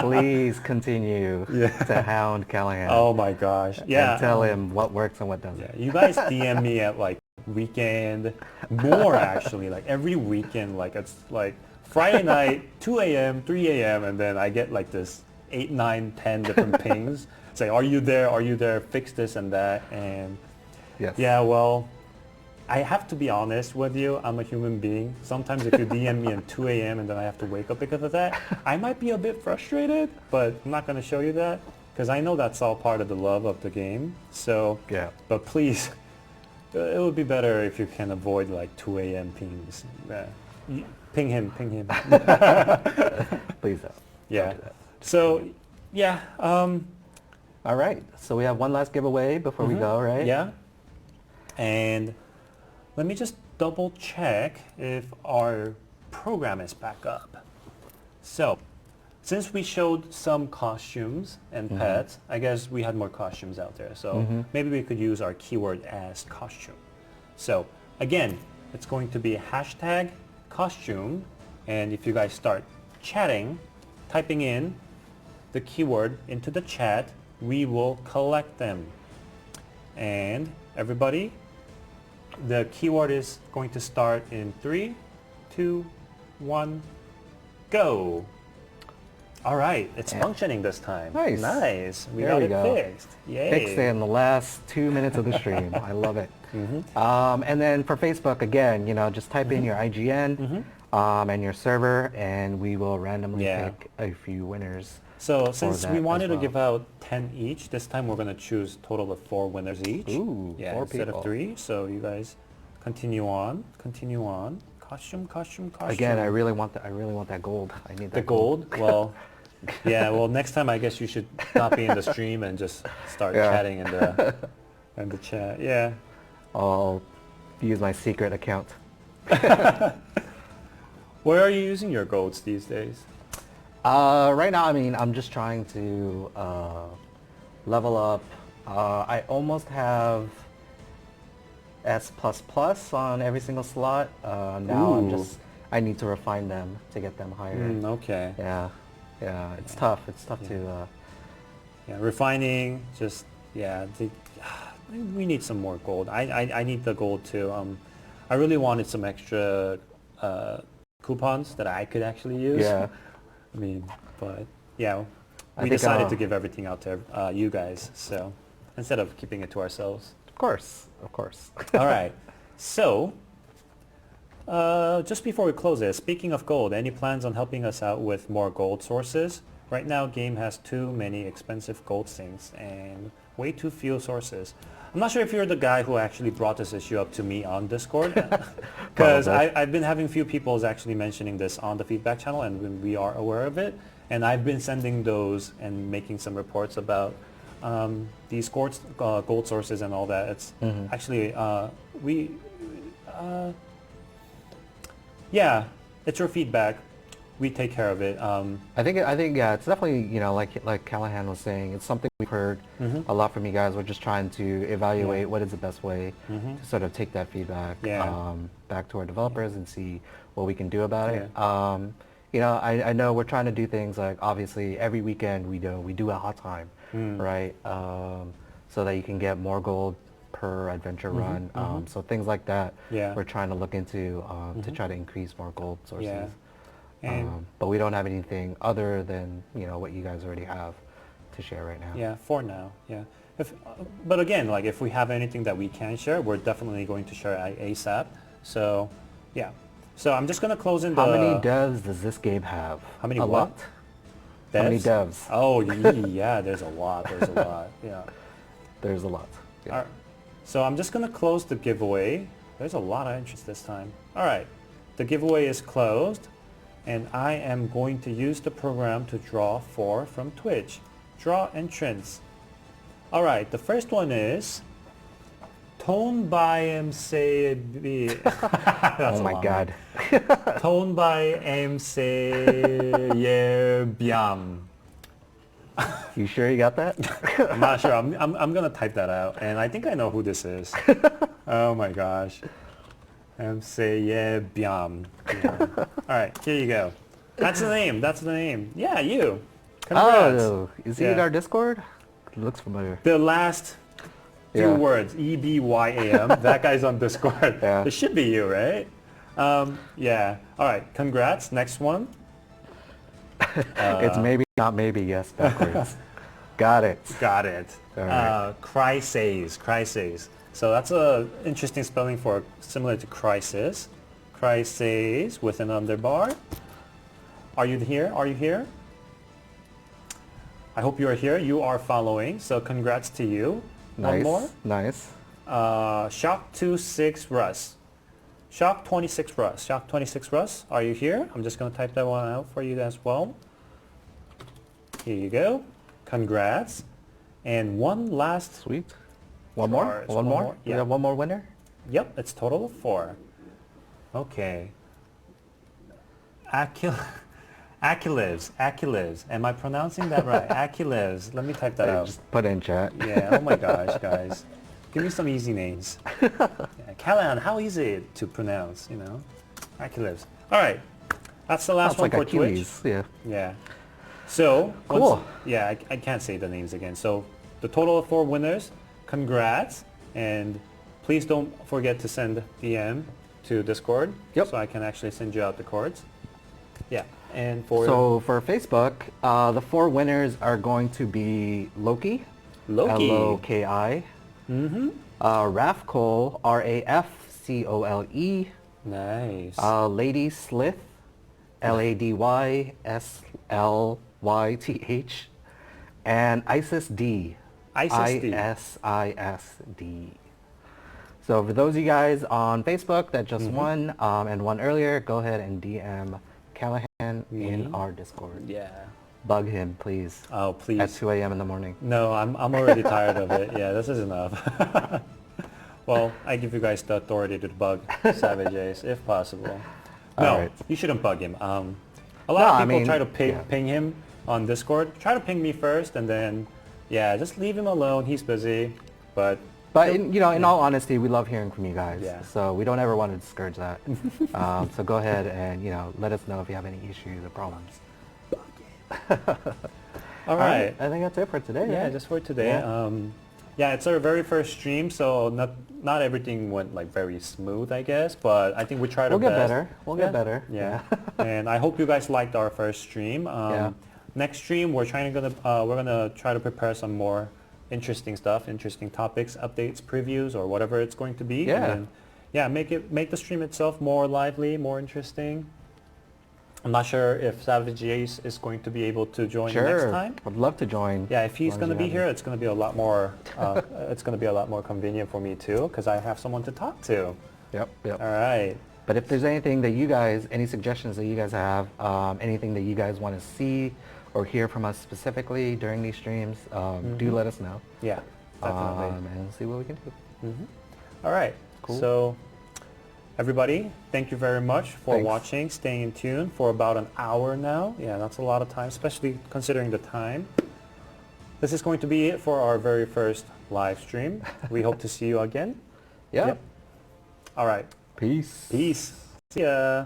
Please continue to hound Callahan. Oh my gosh. Yeah. And tell him what works and what doesn't. Yeah, you guys DM me at like weekend, more actually, like every weekend, like it's like Friday night, 2 a.m., 3 a.m., and then I get like this 8, 9, 10 different pings. Say, are you there? Are you there? Fix this and that. And Yes. yeah, well, I have to be honest with you. I'm a human being. Sometimes if you DM me at 2 a.m. and then I have to wake up because of that, I might be a bit frustrated, but I'm not going to show you that because I know that's all part of the love of the game. So, Yeah. but please, it would be better if you can avoid like 2 a.m. pings. Ping him. Please don't. Yeah. Don't do that. So, yeah. All right. So we have one last giveaway before we go, right? Yeah. And let me just double check if our program is back up. So, since we showed some costumes and pets, I guess we had more costumes out there. So maybe we could use our keyword as costume. So again, it's going to be hashtag costume. And if you guys start chatting, typing in the keyword into the chat, we will collect them. And everybody, the keyword is going to start in 3, 2, 1, go. All right, it's functioning this time. Nice. Nice. We There got we it go. fixed. Yay. Fixed it in the last 2 minutes of the stream. I love it. And then for Facebook, again, just type in your IGN and your server, and we will randomly pick a few winners. So since that we as wanted to well. give out 10 each, this time we're going to choose a total of 4 winners each. Ooh, yeah, 4 instead people. of 3. So you guys continue on. Costume. Again, I really want that gold. I need that The gold? Well, yeah, well, next time I guess you should not be in the stream and just start chatting in the chat. Yeah. I'll use my secret account. Where are you using your golds these days? Right now, I mean, I'm just trying to level up. I almost have S++ on every single slot. Now I need to refine them to get them higher. Okay. Yeah, it's tough. It's tough to. Yeah, refining, just, we need some more gold. I need the gold too. I really wanted some extra coupons that I could actually use. Yeah. I mean, but yeah, I we think, decided to give everything out to you guys, so instead of keeping it to ourselves. Of course. All right, so just before we close this, speaking of gold, any plans on helping us out with more gold sources? Right now, game has too many expensive gold sinks and way too few sources. I'm not sure if you're the guy who actually brought this issue up to me on Discord, because I've been having few people actually mentioning this on the feedback channel, and we are aware of it. And I've been sending those and making some reports about these gold sources and all that. It's actually it's your feedback. We take care of it. I think it's definitely like Callahan was saying, it's something we've heard a lot from you guys. We're just trying to evaluate what is the best way to sort of take that feedback back to our developers and see what we can do about it. I know we're trying to do things like, obviously every weekend we do a hot time, right? So that you can get more gold per adventure run. So things like that we're trying to look into to try to increase more gold sources. Yeah. But we don't have anything other than what you guys already have to share right now. Yeah, for now. Yeah. But again, like if we have anything that we can share, we're definitely going to share ASAP. So, yeah. So I'm just gonna close in the. How many devs does this game have? How many a what? lot? How many devs? Oh, yeah. There's a lot. Yeah. There's a lot. Yeah. All right. So I'm just gonna close the giveaway. There's a lot of interest this time. All right. The giveaway is closed. And I am going to use the program to draw 4 from Twitch. Draw entrance. All right, the first one is Tone by MC. Oh my God. Tone by MC Biam. You sure you got that? I'm not sure. I'm gonna type that out, and I think I know who this is. Oh my gosh. Biam. All right, here you go. That's the name. That's the name. Yeah, you. Congrats. Oh, is he in Yeah. our Discord? Looks familiar. The last few Yeah. words, EBYAM. That guy's on Discord. Yeah. It should be you, right? Yeah. All right. Congrats. Next one. It's maybe, not maybe, yes, backwards. Got it. Got it. All right. Crises. Crises. So that's a interesting spelling for similar to crisis. Crises with an underbar. Are you here? Are you here? I hope you are here. You are following. So congrats to you. One Nice. more. Nice. Shock 26 Russ. Shock 26 Russ. Shock 26 Russ. Are you here? I'm just going to type that one out for you as well. Here you go. Congrats. And one last. Sweet. One more? Cards. One more? Yeah. We have one more winner? Yep, it's total of 4. Okay. Achilles. Am I pronouncing that right? Achilles. Let me type that out. Just put it in chat. Yeah, oh my gosh, guys. Give me some easy names. Yeah, Callan, how easy it to pronounce, you know? Achilles. All right. That's the last Sounds one like for Twitch. Achilles. Yeah. Yeah. So, Cool. Yeah, I can't say the names again. So, the total of 4 winners. Congrats. And please don't forget to send DM to Discord. Yep. So I can actually send you out the cards. Yeah. And for So for Facebook, the 4 winners are going to be Loki. Loki. L-O-K-I. Mm-hmm. Rafcole, R-A-F-C-O-L-E. Nice. Lady Slith, L-A-D-Y-S-L-Y-T-H. And Isis D. Isis D. I-S-I-S-D. So for those of you guys on Facebook that just won and won earlier, go ahead and DM Callahan in our Discord. Yeah. Bug him, please. Oh, please. At 2 a.m. in the morning. No, I'm already tired of it. Yeah, this is enough. Well, I give you guys the authority to bug Savage Ace if possible. No, Alright. you shouldn't bug him. A lot No, of I people mean, try to yeah. ping him on Discord. Try to ping me first, and then, yeah, just leave him alone. He's busy, but But in all honesty, we love hearing from you guys. Yeah. So we don't ever want to discourage that. So go ahead and let us know if you have any issues or problems. all right. I think that's it for today. Yeah, right? just for today. Yeah. Yeah, it's our very first stream, so not everything went like very smooth, I guess. But I think we tried our We'll get best. better. We'll get better. Yeah, and I hope you guys liked our first stream. Yeah. Next stream, we're gonna try to prepare some more interesting stuff, interesting topics, updates, previews, or whatever it's going to be. Yeah. And then, yeah, make the stream itself more lively, more interesting. I'm not sure if Savage Ace is going to be able to join next Sure. time. I'd love to join. Yeah, if he's as long going to as be you here, have it's going to be a lot more. It's going to be a lot more convenient for me too, because I have someone to talk to. it. Yep. All right. But if there's anything that you guys, any suggestions that you guys have, anything that you guys want to see or hear from us specifically during these streams, do let us know. Yeah, definitely. And see what we can do. All right. Cool. So, everybody, thank you very much for Thanks. watching, staying in tune for about an hour now. Yeah, that's a lot of time, especially considering the time. This is going to be it for our very first live stream. We hope to see you again. Yeah. Yep. All right. Peace. Peace. See ya.